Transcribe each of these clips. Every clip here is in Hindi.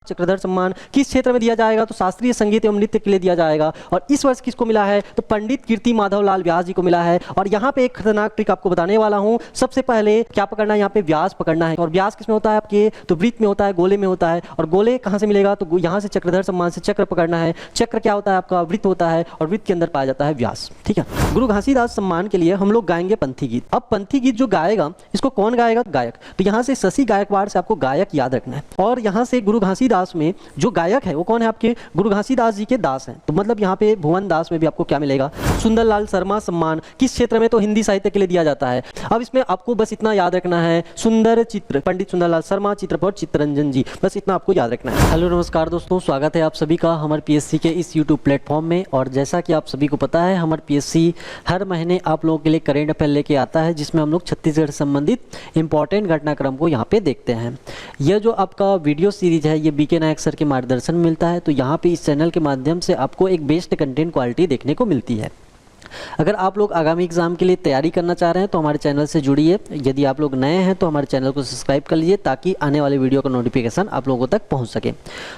चक्रधर सम्मान किस क्षेत्र में दिया जाएगा? तो शास्त्रीय संगीत एवं नृत्य के लिए दिया जाएगा। और इस वर्ष किसको मिला है? तो पंडित कीर्ति माधव लाल व्यास जी को मिला है। और यहाँ पे एक खतरनाक ट्रिक आपको बताने वाला हूँ। सबसे पहले क्या पकड़ना है? यहाँ पे व्यास पकड़ना है। और व्यास किसमें होता है आपके? तो वृत्त में होता है, गोले में होता है। और गोले कहाँ से मिलेगा? तो यहाँ से चक्रधर सम्मान से चक्र पकड़ना है। चक्र क्या होता है आपका? वृत्त होता है। और वृत्त के अंदर पाया जाता है व्यास। ठीक है, गुरु घासीदास सम्मान के लिए हम लोग गाएंगे पंथी गीत। अब पंथी गीत जो गाएगा, इसको कौन गाएगा? गायक। तो यहाँ से शशि गायकवाड़ से आपको गायक याद रखना है। और यहाँ से गुरु घासीदास में जो गायक है वो कौन है आपके? गुरु घासीदास जी के दास हैं। तो मतलब यहाँ पे भुवन दास में भी आपको क्या मिलेगा? सुंदरलाल शर्मा सम्मान किस क्षेत्र में? तो हिंदी साहित्य के लिए दिया जाता है। अब इसमें आपको बस इतना याद रखना है, सुंदर चित्र, पंडित सुंदरलाल शर्मा, चित्रपट चित्तरंजन जी, बस इतना आपको याद रखना है। हेलो नमस्कार दोस्तों, स्वागत है आप सभी का हमारे पीएससी के इस यूट्यूब प्लेटफॉर्म में। और जैसा कि आप सभी को पता है, हमारे पीएससी हर महीने आप लोगों के लिए करेंट अफेयर लेके आता है, जिसमें हम लोग छत्तीसगढ़ संबंधित इंपॉर्टेंट घटनाक्रम को यहाँ पे देखते हैं। यह जो आपका वीडियो सीरीज है, ये बीके नायक सर के मार्गदर्शन में मिलता है। तो यहाँ पे इस चैनल के माध्यम से आपको एक बेस्ट कंटेंट क्वालिटी देखने को मिलती है। अगर आप लोग आगामी एग्जाम के लिए तैयारी करना चाह रहे हैं तो हमारे चैनल से जुड़िए। यदि आप लोग नए हैं तो हमारे चैनल को सब्सक्राइब कर लीजिए, ताकि आने वाले वीडियो का नोटिफिकेशन आप लोगों तक पहुंच सके।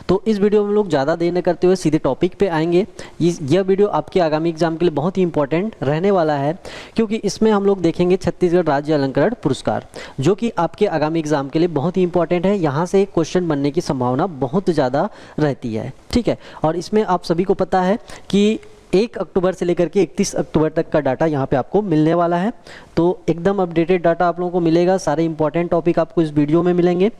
तो इस वीडियो में हम लोग ज़्यादा देर न करते हुए सीधे टॉपिक पे आएंगे। यह वीडियो आपके आगामी एग्जाम के लिए बहुत ही इंपॉर्टेंट रहने वाला है, क्योंकि इसमें हम लोग देखेंगे छत्तीसगढ़ राज्य अलंकरण पुरस्कार, जो कि आपके आगामी एग्जाम के लिए बहुत ही इंपॉर्टेंट है। यहाँ से क्वेश्चन बनने की संभावना बहुत ज़्यादा रहती है। ठीक है, और इसमें आप सभी को पता है कि 1 अक्टूबर से लेकर के 31 अक्टूबर तक का डाटा यहाँ पे आपको मिलने वाला है। तो एकदम अपडेटेड डाटा आप लोगों को मिलेगा। सारे इंपॉर्टेंट टॉपिक आपको इस वीडियो में मिलेंगे।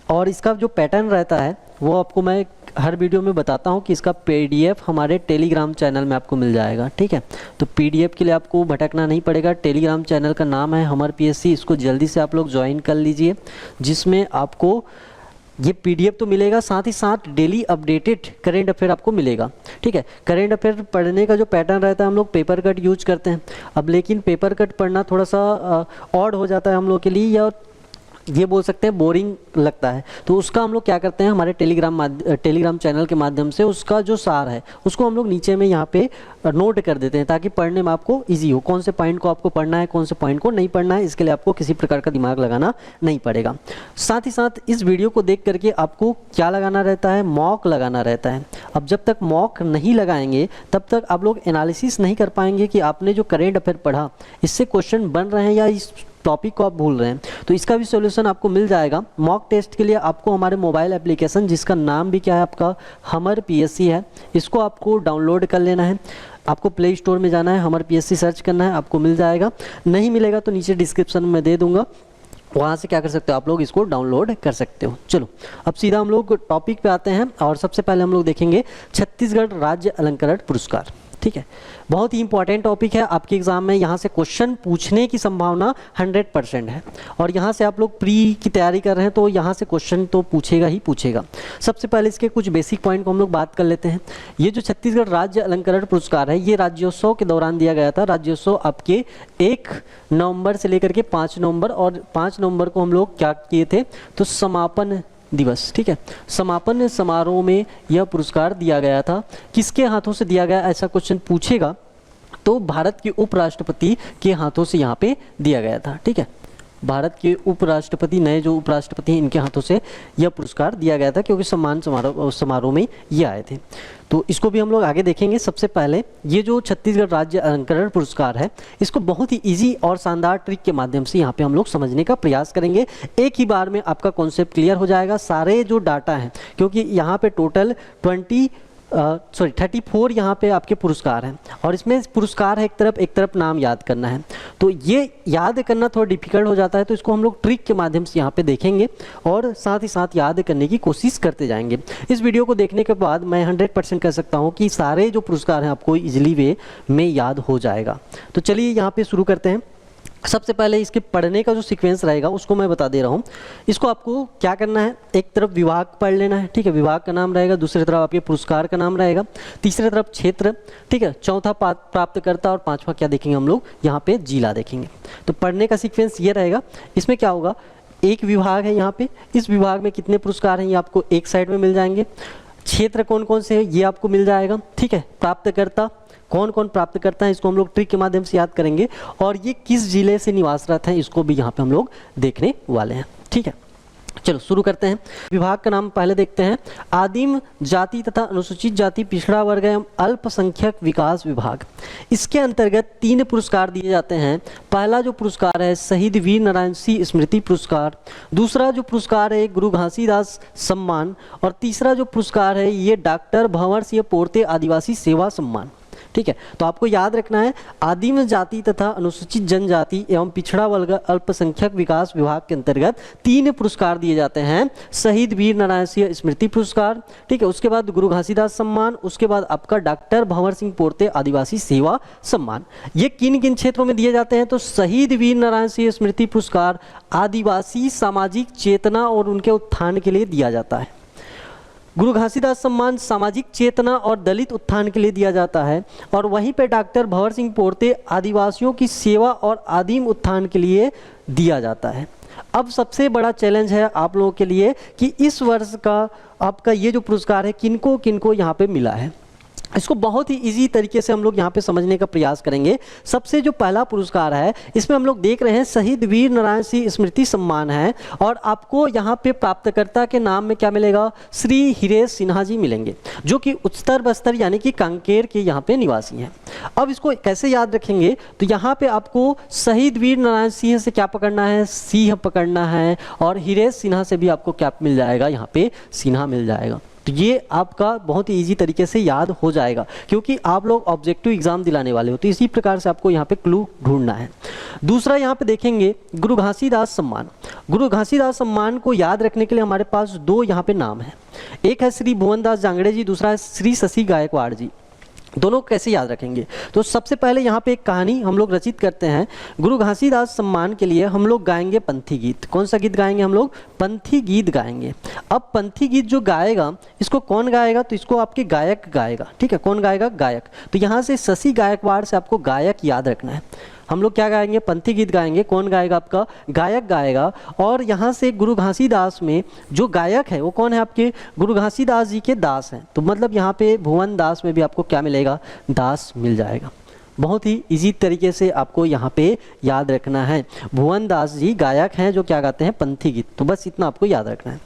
और इसका जो पैटर्न रहता है वो आपको मैं हर वीडियो में बताता हूँ कि इसका PDF हमारे टेलीग्राम चैनल में आपको मिल जाएगा। ठीक है, तो PDF के लिए आपको भटकना नहीं पड़ेगा। टेलीग्राम चैनल का नाम है हमर PSC, इसको जल्दी से आप लोग ज्वाइन कर लीजिए, जिसमें आपको ये PDF तो मिलेगा, साथ ही साथ डेली अपडेटेड करेंट अफेयर आपको मिलेगा। ठीक है, करेंट अफेयर पढ़ने का जो पैटर्न रहता है, हम लोग पेपर कट यूज करते हैं। अब लेकिन पेपर कट पढ़ना थोड़ा सा ऑड हो जाता है हम लोग के लिए, या ये बोल सकते हैं बोरिंग लगता है। तो उसका हम लोग क्या करते हैं, हमारे टेलीग्राम चैनल के माध्यम से उसका जो सार है उसको हम लोग नीचे में यहाँ पे नोट कर देते हैं, ताकि पढ़ने में आपको इजी हो। कौन से पॉइंट को आपको पढ़ना है, कौन से पॉइंट को नहीं पढ़ना है, इसके लिए आपको किसी प्रकार का दिमाग लगाना नहीं पड़ेगा। साथ ही साथ इस वीडियो को देख करके आपको क्या लगाना रहता है? मॉक लगाना रहता है। अब जब तक मॉक नहीं लगाएंगे तब तक आप लोग एनालिसिस नहीं कर पाएंगे कि आपने जो करेंट अफेयर पढ़ा इससे क्वेश्चन बन रहे हैं या इस टॉपिक को आप भूल रहे हैं। तो इसका भी सॉल्यूशन आपको मिल जाएगा। मॉक टेस्ट के लिए आपको हमारे मोबाइल एप्लीकेशन, जिसका नाम भी क्या है आपका, हमर PSC है, इसको आपको डाउनलोड कर लेना है। आपको प्ले स्टोर में जाना है, हमर PSC सर्च करना है, आपको मिल जाएगा। नहीं मिलेगा तो नीचे डिस्क्रिप्शन में दे दूंगा, वहाँ से क्या कर सकते हो आप लोग, इसको डाउनलोड कर सकते हो। चलो अब सीधा हम लोग टॉपिक पे आते हैं। और सबसे पहले हम लोग देखेंगे छत्तीसगढ़ राज्य अलंकरण पुरस्कार। ठीक है, बहुत ही इंपॉर्टेंट टॉपिक है आपके एग्जाम में। यहाँ से क्वेश्चन पूछने की संभावना 100% है। और यहाँ से आप लोग प्री की तैयारी कर रहे हैं तो यहाँ से क्वेश्चन तो पूछेगा ही पूछेगा। सबसे पहले इसके कुछ बेसिक पॉइंट को हम लोग बात कर लेते हैं। ये जो छत्तीसगढ़ राज्य अलंकरण पुरस्कार है, ये राज्योत्सव के दौरान दिया गया था। राज्योत्सव आपके 1 नवंबर से लेकर के 5 नवंबर, और 5 नवंबर को हम लोग क्या किए थे, तो समापन दिवस। ठीक है, समापन समारोह में यह पुरस्कार दिया गया था। किसके हाथों से दिया गया, ऐसा क्वेश्चन पूछेगा तो भारत के उपराष्ट्रपति के हाथों से यहाँ पे दिया गया था। ठीक है, भारत के उपराष्ट्रपति, नए जो उपराष्ट्रपति हैं, इनके हाथों से यह पुरस्कार दिया गया था, क्योंकि सम्मान समारोह में ये आए थे। तो इसको भी हम लोग आगे देखेंगे। सबसे पहले ये जो छत्तीसगढ़ राज्य अलंकरण पुरस्कार है, इसको बहुत ही इजी और शानदार ट्रिक के माध्यम से यहाँ पे हम लोग समझने का प्रयास करेंगे। एक ही बार में आपका कॉन्सेप्ट क्लियर हो जाएगा, सारे जो डाटा हैं, क्योंकि यहाँ पे टोटल 34 यहाँ पे आपके पुरस्कार हैं। और इसमें पुरस्कार है एक तरफ नाम याद करना है, तो ये याद करना थोड़ा डिफिकल्ट हो जाता है। तो इसको हम लोग ट्रिक के माध्यम से यहाँ पे देखेंगे और साथ ही साथ याद करने की कोशिश करते जाएंगे। इस वीडियो को देखने के बाद मैं 100% कह सकता हूँ कि सारे जो पुरस्कार हैं आपको इजीली वे में याद हो जाएगा। तो चलिए यहाँ पे शुरू करते हैं। सबसे पहले इसके पढ़ने का जो सीक्वेंस रहेगा उसको मैं बता दे रहा हूँ। इसको आपको क्या करना है, एक तरफ विभाग पढ़ लेना है। ठीक है, विभाग का नाम रहेगा, दूसरी तरफ आपके पुरस्कार का नाम रहेगा, तीसरी तरफ क्षेत्र। ठीक है, चौथा प्राप्तकर्ता, और पांचवा क्या देखेंगे हम लोग, यहाँ पे जिला देखेंगे। तो पढ़ने का सीक्वेंस ये रहेगा। इसमें क्या होगा, एक विभाग है यहाँ पे, इस विभाग में कितने पुरस्कार हैं ये आपको एक साइड में मिल जाएंगे। क्षेत्र कौन कौन से हैं ये आपको मिल जाएगा। ठीक है, प्राप्तकर्ता कौन कौन प्राप्त करता है, इसको हम लोग ट्रिक के माध्यम से याद करेंगे। और ये किस जिले से निवासरत हैं, इसको भी यहाँ पे हम लोग देखने वाले हैं। ठीक है, चलो शुरू करते हैं। विभाग का नाम पहले देखते हैं, आदिम जाति तथा अनुसूचित जाति पिछड़ा वर्ग एवं अल्पसंख्यक विकास विभाग। इसके अंतर्गत 3 पुरस्कार दिए जाते हैं। पहला जो पुरस्कार है शहीद वीर नारायण सिंह स्मृति पुरस्कार, दूसरा जो पुरस्कार है गुरु घासीदास सम्मान, और तीसरा जो पुरस्कार है ये डॉक्टर भंवर सिंह पोर्ते आदिवासी सेवा सम्मान। ठीक है, तो आपको याद रखना है आदिम जाति तथा अनुसूचित जनजाति एवं पिछड़ा वर्ग अल्पसंख्यक विकास विभाग के अंतर्गत 3 पुरस्कार दिए जाते हैं। शहीद वीर नारायण सिंह स्मृति पुरस्कार, ठीक है, उसके बाद गुरु घासीदास सम्मान, उसके बाद आपका डॉक्टर भंवर सिंह पोर्ते आदिवासी सेवा सम्मान। ये किन किन क्षेत्रों में दिए जाते हैं? तो शहीद वीर नारायण सिंह स्मृति पुरस्कार आदिवासी सामाजिक चेतना और उनके उत्थान के लिए दिया जाता है। गुरु घासीदास सम्मान सामाजिक चेतना और दलित उत्थान के लिए दिया जाता है, और वहीं पे डॉक्टर भंवर सिंह पोर्ते आदिवासियों की सेवा और आदिम उत्थान के लिए दिया जाता है। अब सबसे बड़ा चैलेंज है आप लोगों के लिए कि इस वर्ष का आपका ये जो पुरस्कार है किनको किनको यहाँ पे मिला है। इसको बहुत ही इजी तरीके से हम लोग यहाँ पे समझने का प्रयास करेंगे। सबसे जो पहला पुरस्कार है इसमें हम लोग देख रहे हैं शहीद वीर नारायण सिंह स्मृति सम्मान है, और आपको यहाँ पे प्राप्तकर्ता के नाम में क्या मिलेगा? श्री हिरेश सिन्हा जी मिलेंगे, जो कि उत्तर बस्तर यानी कि कांकेर के यहाँ पे निवासी हैं। अब इसको कैसे याद रखेंगे? तो यहाँ पे आपको शहीद वीर नारायण सिंह से क्या पकड़ना है? सिंह पकड़ना है, और हिरेश सिन्हा से भी आपको क्या मिल जाएगा? यहाँ पे सिन्हा मिल जाएगा। तो ये आपका बहुत ही इजी तरीके से याद हो जाएगा, क्योंकि आप लोग ऑब्जेक्टिव एग्जाम दिलाने वाले हो, तो इसी प्रकार से आपको यहाँ पे क्लू ढूंढना है। दूसरा यहाँ पे देखेंगे गुरु घासीदास सम्मान। गुरु घासीदास सम्मान को याद रखने के लिए हमारे पास 2 यहाँ पे नाम है, एक है श्री भुवनदास जांगड़े जी, दूसरा है श्री शशि गायकवाड़ जी। दोनों कैसे याद रखेंगे? तो सबसे पहले यहाँ पे एक कहानी हम लोग रचित करते हैं। गुरु घासीदास सम्मान के लिए हम लोग गाएंगे पंथी गीत। कौन सा गीत गाएंगे हम लोग? पंथी गीत गाएंगे। अब पंथी गीत जो गाएगा इसको कौन गाएगा? तो इसको आपके गायक गाएगा। ठीक है, कौन गाएगा? गायक। तो यहाँ से शशि गायकवाड़ से आपको गायक याद रखना है। हम लोग क्या गाएंगे? पंथी गीत गाएंगे। कौन गाएगा? आपका गायक गाएगा। और यहाँ से गुरु घासीदास में जो गायक है वो कौन है? आपके गुरु घासीदास जी के दास हैं। तो मतलब यहाँ पे भुवन दास में भी आपको क्या मिलेगा? दास मिल जाएगा। बहुत ही इजी तरीके से आपको यहाँ पे याद रखना है। भुवन दास जी गायक हैं जो क्या गाते हैं? पंथी गीत। तो बस इतना आपको याद रखना है।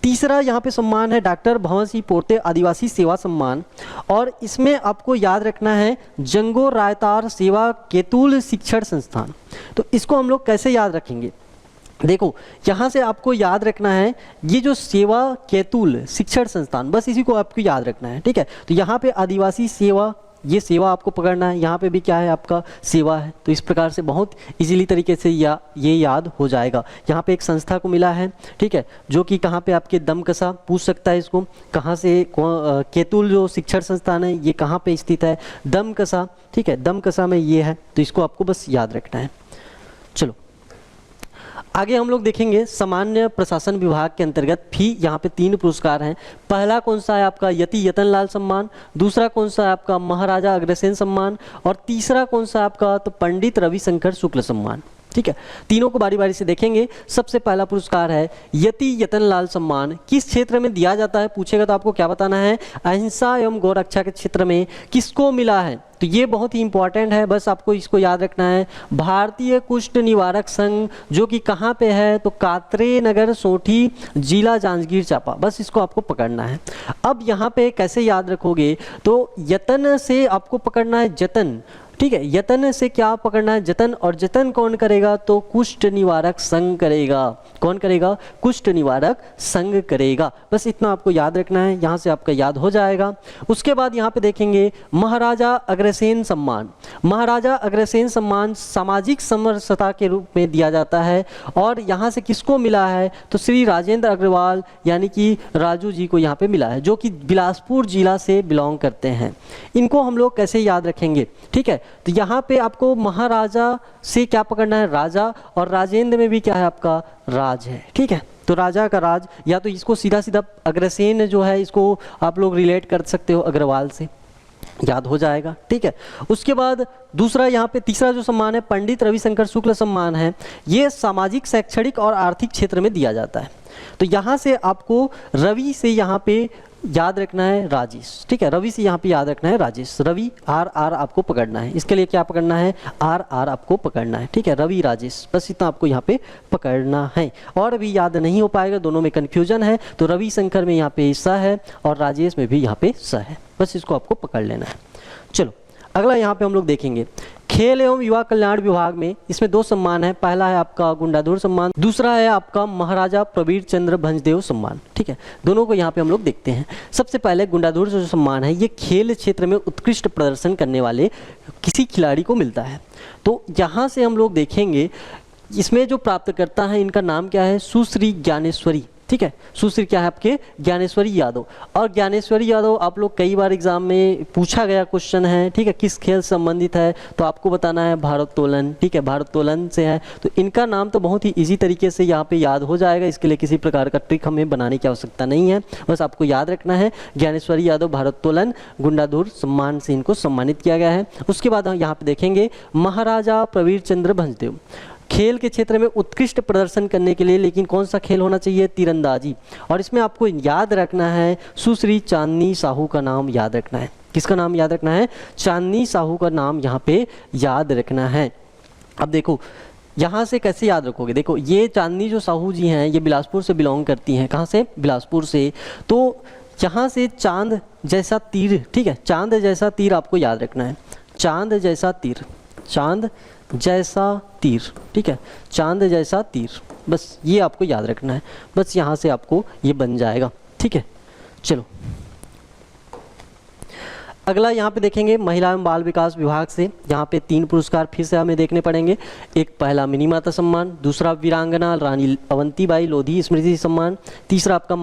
तीसरा यहाँ पे सम्मान है डॉक्टर भंवर सिंह पोर्ते आदिवासी सेवा सम्मान, और इसमें आपको याद रखना है जंगो रायतार सेवा केतुल शिक्षण संस्थान। तो इसको हम लोग कैसे याद रखेंगे? देखो, यहाँ से आपको याद रखना है ये जो सेवा केतुल शिक्षण संस्थान, बस इसी को आपको याद रखना है। ठीक है, तो यहाँ पे आदिवासी सेवा, ये सेवा आपको पकड़ना है, यहाँ पे भी क्या है? आपका सेवा है। तो इस प्रकार से बहुत इजीली तरीके से ये याद हो जाएगा। यहाँ पे एक संस्था को मिला है, ठीक है, जो कि कहाँ पे आपके दमकसा पूछ सकता है इसको, कहाँ से? केतुल जो शिक्षण संस्थान है ये कहाँ पे स्थित है? दमकसा। ठीक है, दमकसा में ये है, तो इसको आपको बस याद रखना है। चलो आगे हम लोग देखेंगे सामान्य प्रशासन विभाग के अंतर्गत भी यहाँ पे 3 पुरस्कार हैं। पहला कौन सा है? आपका यति यतन लाल सम्मान, दूसरा कौन सा है? आपका महाराजा अग्रसेन सम्मान, और तीसरा कौन सा है आपका? तो पंडित रविशंकर शुक्ल सम्मान। ठीक है, तीनों को बारी बारी से देखेंगे। सबसे पहला पुरस्कार है यति यतन लाल सम्मान। किस क्षेत्र में दिया जाता है पूछेगा तो आपको क्या बताना है? अहिंसा एवं गौ रक्षा के क्षेत्र में किसको मिला है? तो ये बहुत ही इंपॉर्टेंट है, बस आपको इसको याद रखना है। भारतीय कुष्ठ निवारक संघ, जो कि कहाँ पे है? तो कात्रे नगर सोठी, जिला जांजगीर चांपा। बस इसको आपको पकड़ना है। अब यहाँ पे कैसे याद रखोगे? तो यतन से आपको पकड़ना है जतन। ठीक है, यतन से क्या पकड़ना है? जतन। और जतन कौन करेगा? तो कुष्ठ निवारक संघ करेगा। कौन करेगा? कुष्ठ निवारक संघ करेगा। बस इतना आपको याद रखना है, यहाँ से आपका याद हो जाएगा। उसके बाद यहाँ पे देखेंगे महाराजा अग्रसेन सम्मान। महाराजा अग्रसेन सम्मान सामाजिक समरसता के रूप में दिया जाता है, और यहाँ से किसको मिला है? तो श्री राजेंद्र अग्रवाल यानी कि राजू जी को यहाँ पे मिला है, जो कि बिलासपुर जिला से बिलोंग करते हैं। इनको हम लोग कैसे याद रखेंगे? ठीक है, तो यहाँ पे आपको महाराजा से क्या पकड़ना है? राजा, और राजेंद्र में भी क्या है? आपका राज है। ठीक है, तो राजा का राज, या तो इसको सीधा सीधा अग्रसेन जो है इसको आप लोग रिलेट कर सकते हो अग्रवाल से, याद हो जाएगा। ठीक है, उसके बाद दूसरा यहाँ पे तीसरा जो सम्मान है पंडित रविशंकर शुक्ल सम्मान है। ये सामाजिक, शैक्षणिक और आर्थिक क्षेत्र में दिया जाता है। तो यहाँ से आपको रवि से यहाँ पे याद रखना है राजेश, ठीक है। रवि से यहाँ पे याद रखना है राजेश, रवि आर आर आपको पकड़ना है, इसके लिए क्या पकड़ना है, आर आर आपको पकड़ना है, ठीक है। रवि राजेश, बस इतना आपको यहाँ पे पकड़ना है। और अभी याद नहीं हो पाएगा, दोनों में कन्फ्यूजन है, तो रवि शंकर में यहाँ पे स है और राजेश में भी यहाँ पे स है, बस इसको आपको पकड़ लेना है। चलो अगला यहाँ पे हम लोग देखेंगे खेल एवं युवा कल्याण विभाग में, इसमें 2 सम्मान है, पहला है आपका गुंडाधुर सम्मान, दूसरा है आपका महाराजा प्रवीर चंद्र भंजदेव सम्मान, ठीक है। दोनों को यहाँ पे हम लोग देखते हैं। सबसे पहले गुंडाधुर जो सम्मान है, ये खेल क्षेत्र में उत्कृष्ट प्रदर्शन करने वाले किसी खिलाड़ी को मिलता है। तो यहाँ से हम लोग देखेंगे इसमें जो प्राप्तकर्ता है इनका नाम क्या है, सुश्री ज्ञानेश्वरी, ठीक है। सुश्री क्या है आपके, ज्ञानेश्वरी यादव। और ज्ञानेश्वरी यादव आप लोग कई बार एग्जाम में पूछा गया क्वेश्चन है, ठीक है। किस खेल से संबंधित है, तो आपको बताना है भारोत्तोलन, ठीक है, भारोत्तोलन से है। तो इनका नाम तो बहुत ही इजी तरीके से यहाँ पे याद हो जाएगा, इसके लिए किसी प्रकार का ट्रिक हमें बनाने की आवश्यकता नहीं है, बस आपको याद रखना है ज्ञानेश्वरी यादव भारोत्तोलन गुंडाधुर सम्मान से इनको सम्मानित किया गया है। उसके बाद हम यहाँ पे देखेंगे महाराजा प्रवीर चंद्र भंजदेव, खेल के क्षेत्र में उत्कृष्ट प्रदर्शन करने के लिए, लेकिन कौन सा खेल होना चाहिए, तीरंदाजी। और इसमें आपको याद रखना है सुश्री चांदनी साहू का नाम याद रखना है। किसका नाम याद रखना है, चांदनी साहू का नाम यहाँ पे याद रखना है। अब देखो यहाँ से कैसे याद रखोगे, देखो ये चांदनी जो साहू जी हैं ये बिलासपुर से बिलोंग करती हैं, कहाँ से, बिलासपुर से। तो यहाँ से चांद जैसा तीर, ठीक है, चांद जैसा तीर आपको याद रखना है, चांद जैसा तीर, चांद जैसा तीर, ठीक है, चांद जैसा तीर, बस ये आपको याद रखना है, बस यहाँ से आपको ये बन जाएगा, ठीक है। चलो अगला यहाँ पे देखेंगे महिला एवं बाल विकास विभाग से, यहाँ पे 3 पुरस्कार फिर से हमें देखने पड़ेंगे। एक पहला मिनी माता सम्मान, दूसरा वीरांगना रानी अवंतीबाई लोधी स्मृति सम्मान, तीसरा आपका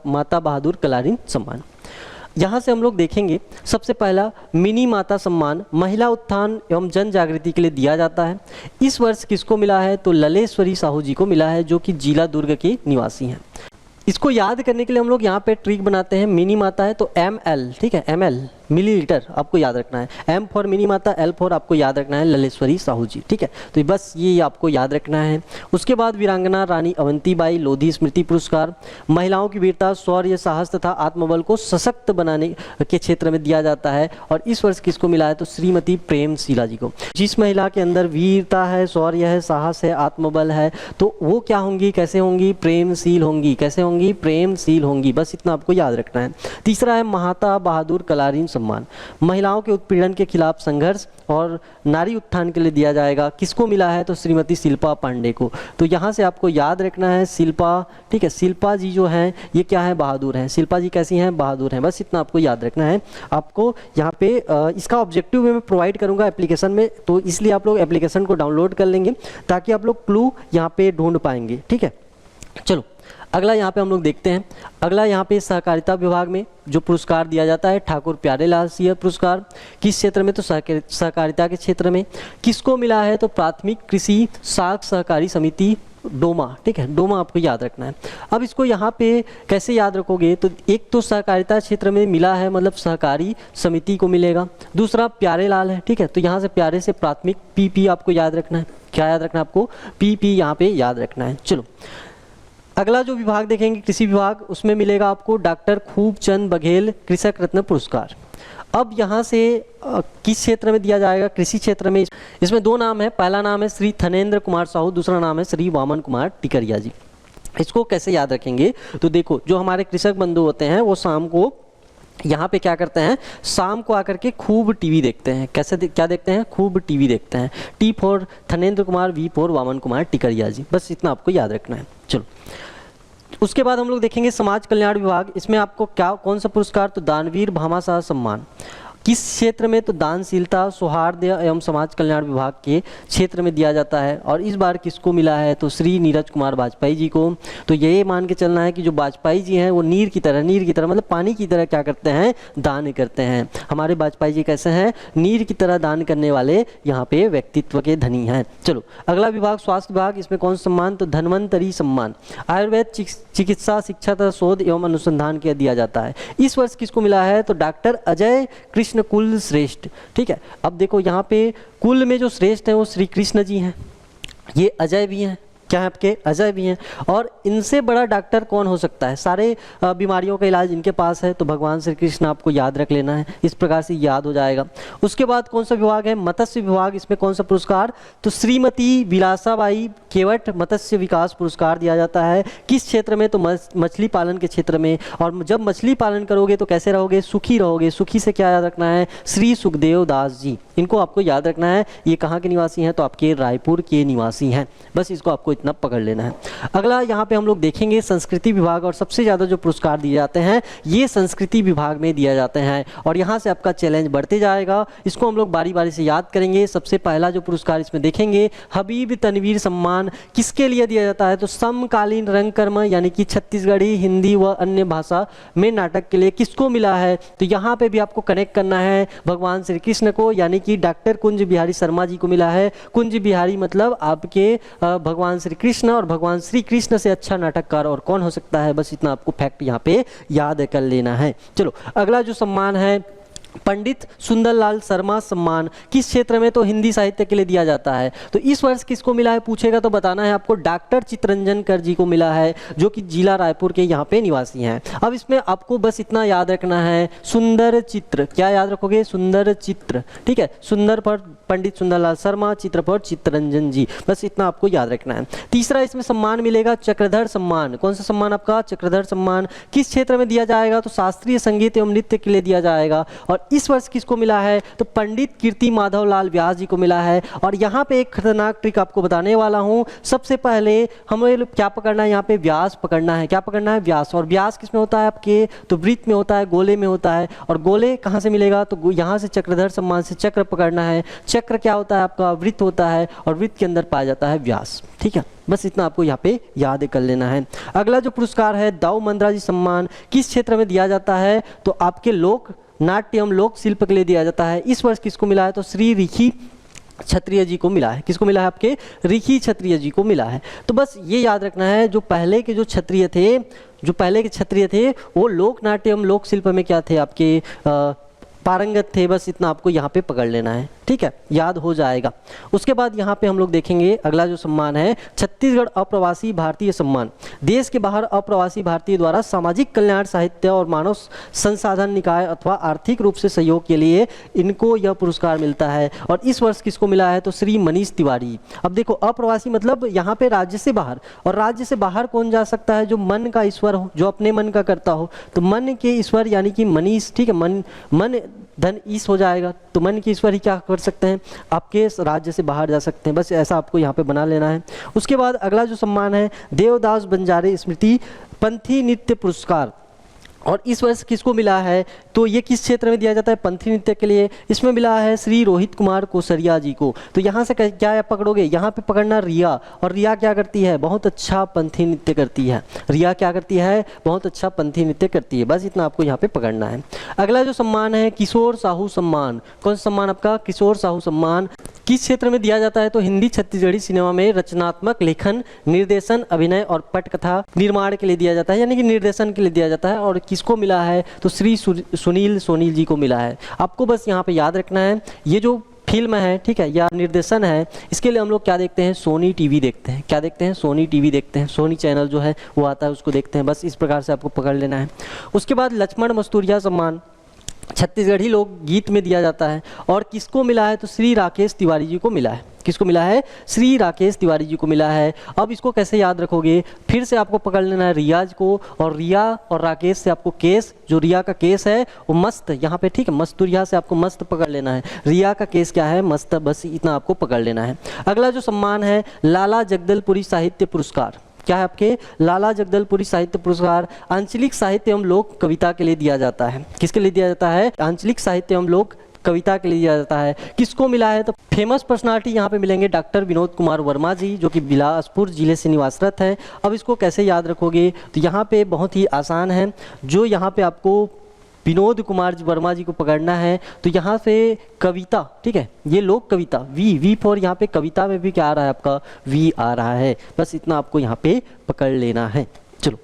माता बहादुर कलारीन सम्मान। यहाँ से हम लोग देखेंगे सबसे पहला मिनी माता सम्मान महिला उत्थान एवं जन जागृति के लिए दिया जाता है। इस वर्ष किसको मिला है, तो ललेश्वरी साहू जी को मिला है, जो कि जिला दुर्ग के निवासी हैं। इसको याद करने के लिए हम लोग यहाँ पे ट्रिक बनाते हैं, मिनी माता है तो ml, ठीक है, ml मिलीलीटर आपको याद रखना है, M फॉर मिनी माता, L फॉर आपको याद रखना है ललेश्वरी साहू जी, ठीक है। तो बस ये आपको याद रखना है। उसके बाद वीरांगना रानी अवंतीबाई लोधी स्मृति पुरस्कार महिलाओं की वीरता, शौर्य, साहस तथा आत्मबल को सशक्त बनाने के क्षेत्र में दिया जाता है। और इस वर्ष किसको मिला है, तो श्रीमती प्रेमशीला जी को। जिस महिला के अंदर वीरता है, शौर्य है, साहस है, आत्मबल है, तो वो क्या होंगी, कैसे होंगी, प्रेमशील होंगी। कैसे होंगी, प्रेमशील होंगी, बस इतना आपको याद रखना है। तीसरा है माता बहादुर कलारीन सम्मान, महिलाओं के उत्पीड़न के खिलाफ संघर्ष और नारी उत्थान के लिए दिया जाएगा। किसको मिला है, तो श्रीमती शिल्पा पांडे को। तो यहाँ से आपको याद रखना है शिल्पा, ठीक है, शिल्पा जी जो हैं ये क्या है, बहादुर हैं। शिल्पा जी कैसी हैं, बहादुर हैं, बस इतना आपको याद रखना है। आपको यहाँ पे इसका ऑब्जेक्टिव मैं प्रोवाइड करूँगा एप्लीकेशन में, तो इसलिए आप लोग एप्लीकेशन को डाउनलोड कर लेंगे ताकि आप लोग क्लू यहाँ पे ढूंढ पाएंगे, ठीक है। चलो अगला यहाँ पे हम लोग देखते हैं। अगला यहाँ पे सहकारिता विभाग में जो पुरस्कार दिया जाता है ठाकुर प्यारेलाल सिंह पुरस्कार, किस क्षेत्र में, तो सहकारिता के क्षेत्र में। किसको मिला है, तो प्राथमिक कृषि साख सहकारी समिति डोमा, ठीक है, डोमा आपको याद रखना है। अब इसको यहाँ पे कैसे याद रखोगे, तो एक तो सहकारिता क्षेत्र में मिला है, मतलब सहकारी समिति को मिलेगा। दूसरा प्यारेलाल है, ठीक है, तो यहाँ से प्यारे से प्राथमिक PP आपको याद रखना है। क्या याद रखना है आपको, PP यहाँ पे याद रखना है। चलो अगला जो विभाग देखेंगे कृषि विभाग, उसमें मिलेगा आपको डॉक्टर खूबचंद बघेल कृषक रत्न पुरस्कार। अब यहाँ से किस क्षेत्र में दिया जाएगा, कृषि क्षेत्र में। इसमें 2 नाम है, पहला नाम है श्री थनेंद्र कुमार साहू, दूसरा नाम है श्री वामन कुमार टिकरिया जी। इसको कैसे याद रखेंगे, तो देखो जो हमारे कृषक बंधु होते हैं वो शाम को यहाँ पे क्या करते हैं, शाम को आकर के खूब टीवी देखते हैं। कैसे क्या देखते हैं, खूब टीवी देखते हैं। T for Thanendra Kumar, V for Vaman Kumar Tikariya ji, बस इतना आपको याद रखना है। चलो उसके बाद हम लोग देखेंगे समाज कल्याण विभाग। इसमें आपको क्या कौन सा पुरस्कार, तो दानवीर भामाशाह सम्मान। किस क्षेत्र में, तो दानशीलता सौहार्द एवं समाज कल्याण विभाग के क्षेत्र में दिया जाता है। और इस बार किसको मिला है, तो श्री नीरज कुमार वाजपेयी जी को। तो ये मान के चलना है कि जो वाजपेयी जी हैं वो नीर की तरह मतलब पानी की तरह क्या करते हैं, दान करते हैं। हमारे वाजपेयी जी कैसे हैं, नीर की तरह दान करने वाले यहाँ पे व्यक्तित्व के धनी हैं। चलो अगला विभाग स्वास्थ्य विभाग, इसमें कौन सा सम्मान, तो धन्वंतरी सम्मान आयुर्वेद चिकित्सा शिक्षा तथा शोध एवं अनुसंधान के दिया जाता है। इस वर्ष किसको मिला है, तो डॉक्टर अजय कृष्ण कुल श्रेष्ठ, ठीक है। अब देखो यहाँ पे कुल में जो श्रेष्ठ है वो श्री कृष्ण जी हैं, ये अजय भी हैं, क्या है आपके, अजय भी हैं। और इनसे बड़ा डॉक्टर कौन हो सकता है, सारे बीमारियों का इलाज इनके पास है, तो भगवान श्री कृष्ण आपको याद रख लेना है, इस प्रकार से याद हो जाएगा। उसके बाद कौन सा विभाग है, मत्स्य विभाग, इसमें कौन सा पुरस्कार, तो श्रीमती विलासाबाई केवट मत्स्य विकास पुरस्कार दिया जाता है। किस क्षेत्र में, तो मछली पालन के क्षेत्र में। और जब मछली पालन करोगे तो कैसे रहोगे, सुखी रहोगे। सुखी से क्या याद रखना है, श्री सुखदेव दास जी, इनको आपको याद रखना है। ये कहाँ के निवासी हैं, तो आपके रायपुर के निवासी हैं, बस इसको आपको इतना पकड़ लेना है। अगला यहाँ पे हम लोग देखेंगे संस्कृति विभाग, और सबसे ज़्यादा जो पुरस्कार दिए जाते हैं ये संस्कृति विभाग में दिए जाते हैं। और यहाँ से आपका चैलेंज बढ़ते जाएगा, इसको हम लोग बारी बारी से याद करेंगे। सबसे पहला जो पुरस्कार इसमें देखेंगे, हबीब तनवीर सम्मान, किसके लिए दिया जाता है, तो समकालीन रंगकर्म यानी कि छत्तीसगढ़ी, हिंदी व अन्य भाषा में नाटक के लिए किसको मिला है, तो यहाँ पे भी आपको कनेक्ट करना है भगवान श्री कृष्ण को, यानी कि डॉक्टर कुंज बिहारी शर्मा जी को मिला है। कुंज बिहारी मतलब आपके भगवान श्री कृष्ण, और भगवान श्री कृष्ण से अच्छा नाटककार और कौन हो सकता है, बस इतना आपको फैक्ट यहाँ पे याद कर लेना है। चलो अगला जो सम्मान है, पंडित सुंदरलाल शर्मा सम्मान, किस क्षेत्र में, तो हिंदी साहित्य के लिए दिया जाता है। तो इस वर्ष किसको मिला है पूछेगा तो बताना है आपको, डॉक्टर चितरंजन कर जी को मिला है, जो कि जिला रायपुर के यहाँ पे निवासी हैं। अब इसमें आपको बस इतना याद रखना है, सुंदर चित्र, क्या याद रखोगे, सुंदर चित्र, ठीक है, सुंदर पर पंडित सुंदरलाल शर्मा, चित्र पर चितरंजन जी, बस इतना आपको याद रखना है। तीसरा इसमें सम्मान मिलेगा चक्रधर सम्मान, कौन सा सम्मान आपका, चक्रधर सम्मान, किस क्षेत्र में दिया जाएगा, तो शास्त्रीय संगीत एवं नृत्य के लिए दिया जाएगा। और इस वर्ष किसको मिला है, तो पंडित कीर्ति माधव लाल व्यास जी को मिला है। और यहाँ पे एक खतरनाक ट्रिक आपको बताने वाला हूँ। सबसे पहले हमें क्या पकड़ना है, यहाँ पे व्यास पकड़ना है, क्या पकड़ना है, व्यास। और व्यास किस में होता है आपके, तो वृत्त में होता है, गोले में होता है। और गोले कहाँ से मिलेगा, तो यहाँ से चक्रधर सम्मान से चक्र पकड़ना है। चक्र क्या होता है आपका, वृत्त होता है, और वृत्त के अंदर पाया जाता है व्यास, ठीक है, बस इतना आपको यहाँ पे याद कर लेना है। अगला जो पुरस्कार है, दाऊ मंद्रा जी सम्मान, किस क्षेत्र में दिया जाता है, तो आपके लोक नाट्य एवं लोक शिल्प के लिए दिया जाता है। इस वर्ष किसको मिला है, तो श्री ऋषि क्षत्रिय जी को मिला है। किसको मिला है, आपके ऋषि क्षत्रिय जी को मिला है। तो बस ये याद रखना है, जो पहले के जो क्षत्रिय थे, जो पहले के क्षत्रिय थे, वो लोक नाट्य एवं लोक शिल्प में क्या थे, आपके पारंगत थे, बस इतना आपको यहाँ पे पकड़ लेना है, ठीक है, याद हो जाएगा। उसके बाद यहाँ पे हम लोग देखेंगे अगला जो सम्मान है, छत्तीसगढ़ अप्रवासी भारतीय सम्मान, देश के बाहर अप्रवासी भारतीय द्वारा सामाजिक कल्याण, साहित्य और मानव संसाधन निकाय अथवा आर्थिक रूप से सहयोग के लिए इनको यह पुरस्कार मिलता है। और इस वर्ष किसको मिला है, तो श्री मनीष तिवारी। अब देखो अप्रवासी मतलब यहाँ पे राज्य से बाहर, और राज्य से बाहर कौन जा सकता है, जो मन का ईश्वर हो, जो अपने मन का करता हो, तो मन के ईश्वर यानी कि मनीष, ठीक है, मन धन ईश हो जाएगा, तो मन के ईश्वर ही क्या कर सकते हैं, आपके राज्य से बाहर जा सकते हैं, बस ऐसा आपको यहाँ पे बना लेना है। उसके बाद अगला जो सम्मान है, देवदास बंजारे स्मृति पंथी नृत्य पुरस्कार, और इस वर्ष किसको मिला है, तो ये किस क्षेत्र में दिया जाता है, पंथी नृत्य के लिए। इसमें मिला है श्री रोहित कुमार कोसरिया जी को। तो यहाँ से क्या पकड़ोगे, यहाँ पे पकड़ना रिया, और रिया क्या करती है, बहुत अच्छा पंथी नृत्य करती है। रिया क्या करती है, बहुत अच्छा पंथी नृत्य करती है, बस इतना आपको यहाँ पे पकड़ना है। अगला जो सम्मान है, किशोर साहू सम्मान, कौन सा सम्मान आपका, किशोर साहू सम्मान, किस क्षेत्र में दिया जाता है, तो हिंदी छत्तीसगढ़ी सिनेमा में रचनात्मक लेखन, निर्देशन, अभिनय और पटकथा निर्माण के लिए दिया जाता है, यानी कि निर्देशन के लिए दिया जाता है। और किसको मिला है, तो श्री सुनील सोनील जी को मिला है। आपको बस यहाँ पे याद रखना है, ये जो फिल्म है, ठीक है, या निर्देशन है, इसके लिए हम लोग क्या देखते हैं, सोनी टीवी देखते हैं। क्या देखते हैं, सोनी टीवी देखते हैं, सोनी चैनल जो है वो आता है, उसको देखते हैं, बस इस प्रकार से आपको पकड़ लेना है। उसके बाद लक्ष्मण मस्तूरिया सम्मान छत्तीसगढ़ी लोक गीत में दिया जाता है, और किसको मिला है, तो श्री राकेश तिवारी जी को मिला है। किसको मिला है, श्री राकेश तिवारी जी को मिला है। अब इसको कैसे याद रखोगे, फिर से आपको पकड़ लेना है रियाज को, और रिया और राकेश से आपको केस, जो रिया का केस है वो मस्त यहाँ पे, ठीक है, मस्तूरिया से आपको मस्त पकड़ लेना है। रिया का केस क्या है, मस्त, बस इतना आपको पकड़ लेना है। अगला जो सम्मान है, लाला जगदलपुरी साहित्य पुरस्कार, क्या है आपके, लाला जगदलपुरी साहित्य पुरस्कार आंचलिक साहित्य एवं लोक कविता के लिए दिया जाता है। किसके लिए दिया जाता है, आंचलिक साहित्य एवं लोक कविता के लिए दिया जाता है। किसको मिला है, तो फेमस पर्सनालिटी यहाँ पे मिलेंगे डॉक्टर विनोद कुमार वर्मा जी, जो कि बिलासपुर जिले से निवासरत हैं। अब इसको कैसे याद रखोगे, तो यहाँ पे बहुत ही आसान है, जो यहाँ पे आपको विनोद कुमार वर्मा जी को पकड़ना है। तो यहाँ से कविता, ठीक है, ये लोक कविता, वी फॉर यहाँ पे कविता में भी क्या आ रहा है आपका, वी आ रहा है, बस इतना आपको यहाँ पे पकड़ लेना है। चलो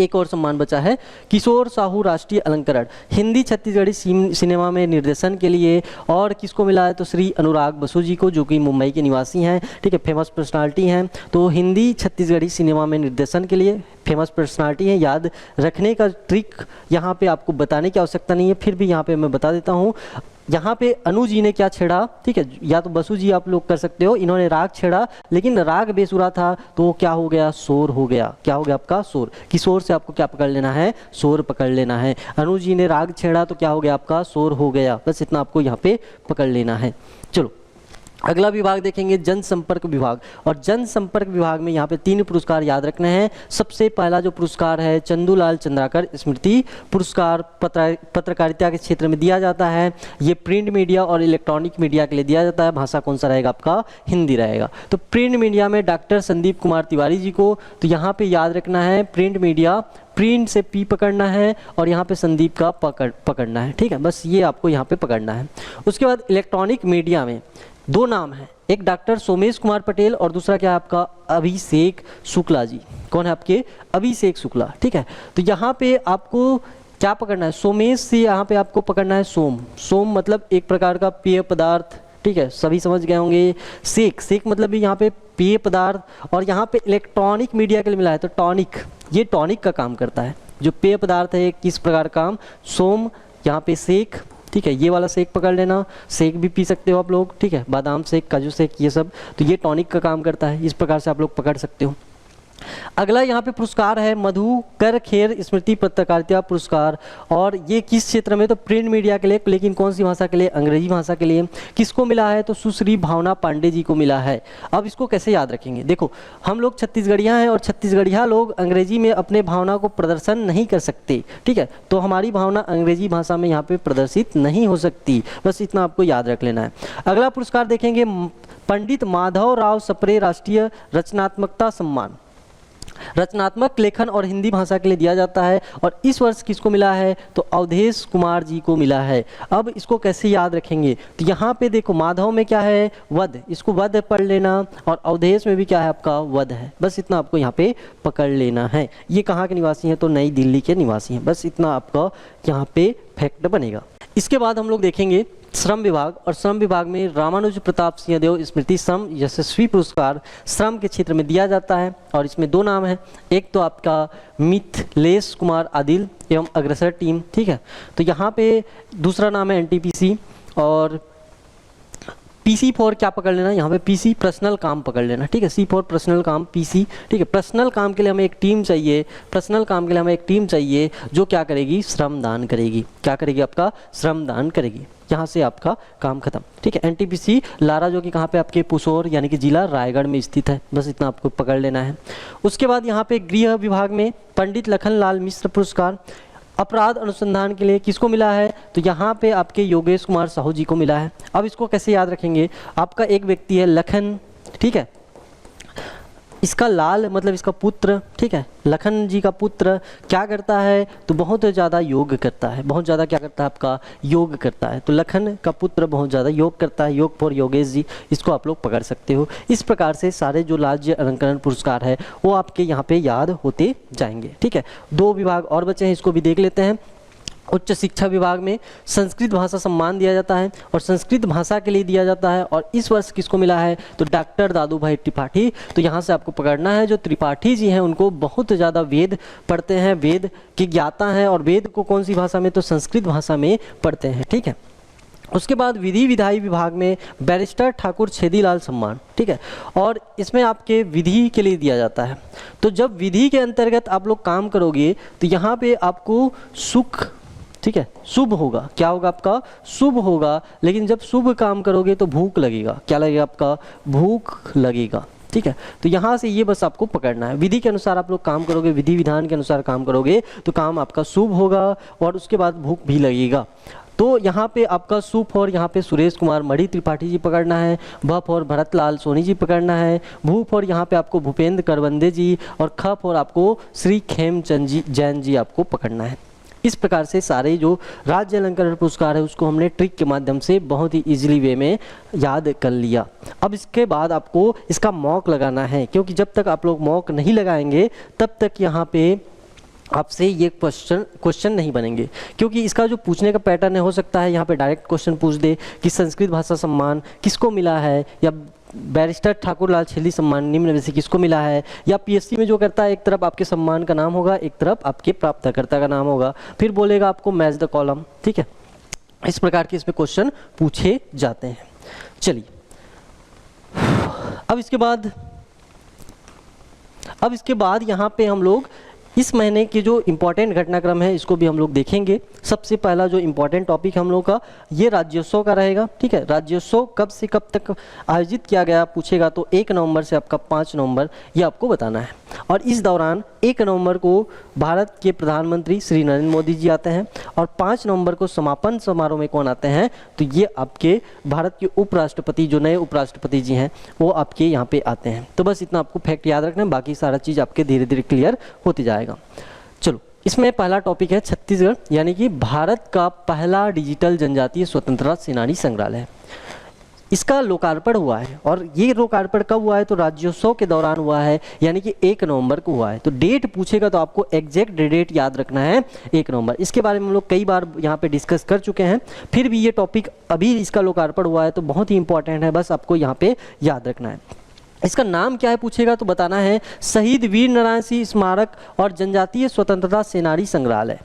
एक और सम्मान बचा है, किशोर साहू राष्ट्रीय अलंकरण हिंदी छत्तीसगढ़ी सिनेमा में निर्देशन के लिए। और किसको मिला है, तो श्री अनुराग बसु जी को, जो कि मुंबई के निवासी हैं, ठीक है, फेमस पर्सनालिटी हैं। तो हिंदी छत्तीसगढ़ी सिनेमा में निर्देशन के लिए फेमस पर्सनालिटी है। याद रखने का ट्रिक यहाँ पे आपको बताने की आवश्यकता नहीं है, फिर भी यहाँ पे मैं बता देता हूँ। यहाँ पे अनु जी ने क्या छेड़ा, ठीक है, या तो बसु जी आप लोग कर सकते हो, इन्होंने राग छेड़ा लेकिन राग बेसुरा था तो क्या हो गया, शोर हो गया। क्या हो गया आपका, शोर। किशोर से आपको क्या पकड़ लेना है, शोर पकड़ लेना है। अनु जी ने राग छेड़ा तो क्या हो गया आपका, शोर हो गया। बस इतना आपको यहाँ पे पकड़ लेना है। चलो अगला विभाग देखेंगे, जनसंपर्क विभाग। और जनसंपर्क विभाग में यहाँ पे 3 पुरस्कार याद रखने हैं। सबसे पहला जो पुरस्कार है चंदूलाल चंद्राकर स्मृति पुरस्कार पत्रकारिता के क्षेत्र में दिया जाता है। ये प्रिंट मीडिया और इलेक्ट्रॉनिक मीडिया के लिए दिया जाता है। भाषा कौन सा रहेगा आपका, हिंदी रहेगा। तो प्रिंट मीडिया में डॉक्टर संदीप कुमार तिवारी जी को, तो यहाँ पे याद रखना है प्रिंट मीडिया, प्रिंट से पी पकड़ना है और यहाँ पे संदीप का पकड़ना है, ठीक है, बस ये आपको यहाँ पे पकड़ना है। उसके बाद इलेक्ट्रॉनिक मीडिया में 2 नाम हैं, एक डॉक्टर सोमेश कुमार पटेल और दूसरा क्या है आपका अभिषेक शुक्ला जी। कौन है आपके, अभिषेक शुक्ला, ठीक है। तो यहाँ पे आपको क्या पकड़ना है, सोमेश से यहाँ पे आपको पकड़ना है सोम। सोम मतलब एक प्रकार का पेय पदार्थ, ठीक है, सभी समझ गए होंगे। सेक, सेक मतलब भी यहाँ पे पेय पदार्थ। और यहाँ पे इलेक्ट्रॉनिक मीडिया के लिए मिला है तो टॉनिक, ये टॉनिक का काम करता है। जो पेय पदार्थ है किस प्रकार काम, सोम, यहाँ पे सेक, ठीक है, ये वाला सेक पकड़ लेना। सेक भी पी सकते हो आप लोग, ठीक है, बादाम सेक, काजू सेक, ये सब, तो ये टॉनिक का काम करता है। इस प्रकार से आप लोग पकड़ सकते हो। अगला यहाँ पे पुरस्कार है मधुकर खेर स्मृति पत्रकारिता पुरस्कार। और ये किस क्षेत्र में, तो प्रिंट मीडिया के लिए, लेकिन कौन सी भाषा के लिए, अंग्रेजी भाषा के लिए। किसको मिला है, तो सुश्री भावना पांडे जी को मिला है। अब इसको कैसे याद रखेंगे, देखो हम लोग छत्तीसगढ़िया हैं और छत्तीसगढ़िया लोग अंग्रेजी में अपने भावना को प्रदर्शन नहीं कर सकते, ठीक है, तो हमारी भावना अंग्रेजी भाषा में यहाँ पे प्रदर्शित नहीं हो सकती। बस इतना आपको याद रख लेना है। अगला पुरस्कार देखेंगे पंडित माधवराव सप्रे राष्ट्रीय रचनात्मकता सम्मान। रचनात्मक लेखन और हिंदी भाषा के लिए दिया जाता है। और इस वर्ष किसको मिला है, तो अवधेश कुमार जी को मिला है। अब इसको कैसे याद रखेंगे, तो यहाँ पे देखो माधव में क्या है, वध, इसको वध पढ़ लेना। और अवधेश में भी क्या है आपका, वध है। बस इतना आपको यहाँ पे पकड़ लेना है। ये कहाँ के निवासी हैं, तो नई दिल्ली के निवासी हैं। बस इतना आपका यहाँ पे फैक्ट बनेगा। इसके बाद हम लोग देखेंगे श्रम विभाग। और श्रम विभाग में रामानुज प्रताप सिंह देव स्मृति श्रम यशस्वी पुरस्कार श्रम के क्षेत्र में दिया जाता है। और इसमें 2 नाम हैं, एक तो आपका मिथिलेश कुमार आदिल एवं अग्रसर टीम, ठीक है, तो यहाँ पे दूसरा नाम है एनटीपीसी। और पीसी फॉर क्या पकड़ लेना, यहाँ पे पीसी पर्सनल काम पकड़ लेना, ठीक है, सी फॉर पर्सनल काम, पीसी, ठीक है। पर्सनल काम के लिए हमें एक टीम चाहिए, पर्सनल काम के लिए हमें एक टीम चाहिए जो क्या करेगी, श्रमदान करेगी। क्या करेगी, आपका श्रमदान करेगी। यहाँ से आपका काम खत्म, ठीक है। एनटीपीसी लारा जो कि कहाँ पे आपके पुसौर यानी कि जिला रायगढ़ में स्थित है। बस इतना आपको पकड़ लेना है। उसके बाद यहाँ पे गृह विभाग में पंडित लखनलाल मिश्र पुरस्कार अपराध अनुसंधान के लिए किसको मिला है, तो यहाँ पे आपके योगेश कुमार साहू जी को मिला है। अब इसको कैसे याद रखेंगे, आपका एक व्यक्ति है लखन, ठीक है, इसका लाल मतलब इसका पुत्र, ठीक है, लखन जी का पुत्र क्या करता है, तो बहुत ज़्यादा योग करता है। बहुत ज़्यादा क्या करता है, आपका योग करता है। तो लखन का पुत्र बहुत ज़्यादा योग करता है, योग फॉर योगेश जी, इसको आप लोग पकड़ सकते हो। इस प्रकार से सारे जो राज्य अलंकरण पुरस्कार है वो आपके यहाँ पे याद होते जाएंगे, ठीक है। 2 विभाग और बचे हैं, इसको भी देख लेते हैं। उच्च शिक्षा विभाग में संस्कृत भाषा सम्मान दिया जाता है और संस्कृत भाषा के लिए दिया जाता है। और इस वर्ष किसको मिला है, तो डॉक्टर दादू भाई त्रिपाठी। तो यहाँ से आपको पकड़ना है, जो त्रिपाठी जी हैं उनको बहुत ज़्यादा वेद पढ़ते हैं, वेद की ज्ञाता हैं। और वेद को कौन सी भाषा में, तो संस्कृत भाषा में पढ़ते हैं, ठीक है। उसके बाद विधि विधायी विभाग में बैरिस्टर ठाकुर छेदीलाल सम्मान, ठीक है, और इसमें आपके विधि के लिए दिया जाता है। तो जब विधि के अंतर्गत आप लोग काम करोगे तो यहाँ पे आपको सुख, ठीक है, शुभ होगा। क्या होगा, आपका शुभ होगा। लेकिन जब शुभ काम करोगे तो भूख लगेगा। क्या लगेगा, आपका भूख लगेगा, ठीक है। तो यहाँ से ये बस आपको पकड़ना है। विधि के अनुसार आप लोग काम करोगे, विधि विधान के अनुसार काम करोगे तो काम आपका शुभ होगा और उसके बाद भूख भी लगेगा। तो यहाँ पे आपका सु फॉर यहाँ पे सुरेश कुमार मढ़ी त्रिपाठी जी पकड़ना है, भ फॉर भरतलाल सोनी जी पकड़ना है, भू फॉर यहाँ पे आपको भूपेंद्र करवंदे जी और ख फॉर आपको श्री खेमचंद जी जैन जी आपको पकड़ना है। इस प्रकार से सारे जो राज्य अलंकरण पुरस्कार है उसको हमने ट्रिक के माध्यम से बहुत ही इजीली वे में याद कर लिया। अब इसके बाद आपको इसका मॉक लगाना है, क्योंकि जब तक आप लोग मॉक नहीं लगाएंगे तब तक यहाँ पे आपसे ये क्वेश्चन नहीं बनेंगे, क्योंकि इसका जो पूछने का पैटर्न है, हो सकता है यहाँ पे डायरेक्ट क्वेश्चन पूछ दे कि संस्कृत भाषा सम्मान किसको मिला है, या बैरिस्टर ठाकुर लाल छेली सम्मान निम्न में से किसको मिला है, या पीएससी में जो करता है एक तरफ आपके सम्मान का नाम होगा, एक तरफ आपके प्राप्तकर्ता का नाम होगा, फिर बोलेगा आपको मैच द कॉलम। ठीक है, इस प्रकार के इसमें क्वेश्चन पूछे जाते हैं। चलिए अब इसके बाद यहाँ पे हम लोग इस महीने के जो इम्पोर्टेंट घटनाक्रम है इसको भी हम लोग देखेंगे। सबसे पहला जो इम्पोर्टेंट टॉपिक हम लोग का ये राज्योत्सव का रहेगा। ठीक है, राज्योत्सव कब से कब तक आयोजित किया गया पूछेगा तो 1 नवंबर से आपका 5 नवंबर ये आपको बताना है। और इस दौरान 1 नवंबर को भारत के प्रधानमंत्री श्री नरेंद्र मोदी जी आते हैं और 5 नवंबर को समापन समारोह में कौन आते हैं तो ये आपके भारत के उपराष्ट्रपति, जो नए उपराष्ट्रपति जी हैं वो आपके यहाँ पे आते हैं। तो बस इतना आपको फैक्ट याद रखना है, बाकी सारा चीज़ आपके धीरे धीरे क्लियर होती जाएगा। चलो, इसमें पहला टॉपिक है छत्तीसगढ़, यानी कि भारत का पहला डिजिटल जनजातीय स्वतंत्रता सेनानी संग्रहालय। इसका लोकार्पण हुआ है, और ये लोकार्पण कब हुआ है तो राज्योत्सव के दौरान हुआ है, यानी कि 1 नवंबर को हुआ है। तो डेट पूछेगा तो आपको एग्जैक्ट डेट याद रखना है 1 नवंबर। इसके बारे में हम लोग कई बार यहाँ पे डिस्कस कर चुके हैं, फिर भी ये टॉपिक अभी इसका लोकार्पण हुआ है तो बहुत ही इंपॉर्टेंट है, बस आपको यहाँ पे याद रखना है। इसका नाम क्या है पूछेगा तो बताना है शहीद वीर नारायण सिंह स्मारक और जनजातीय स्वतंत्रता सेनानी संग्रहालय।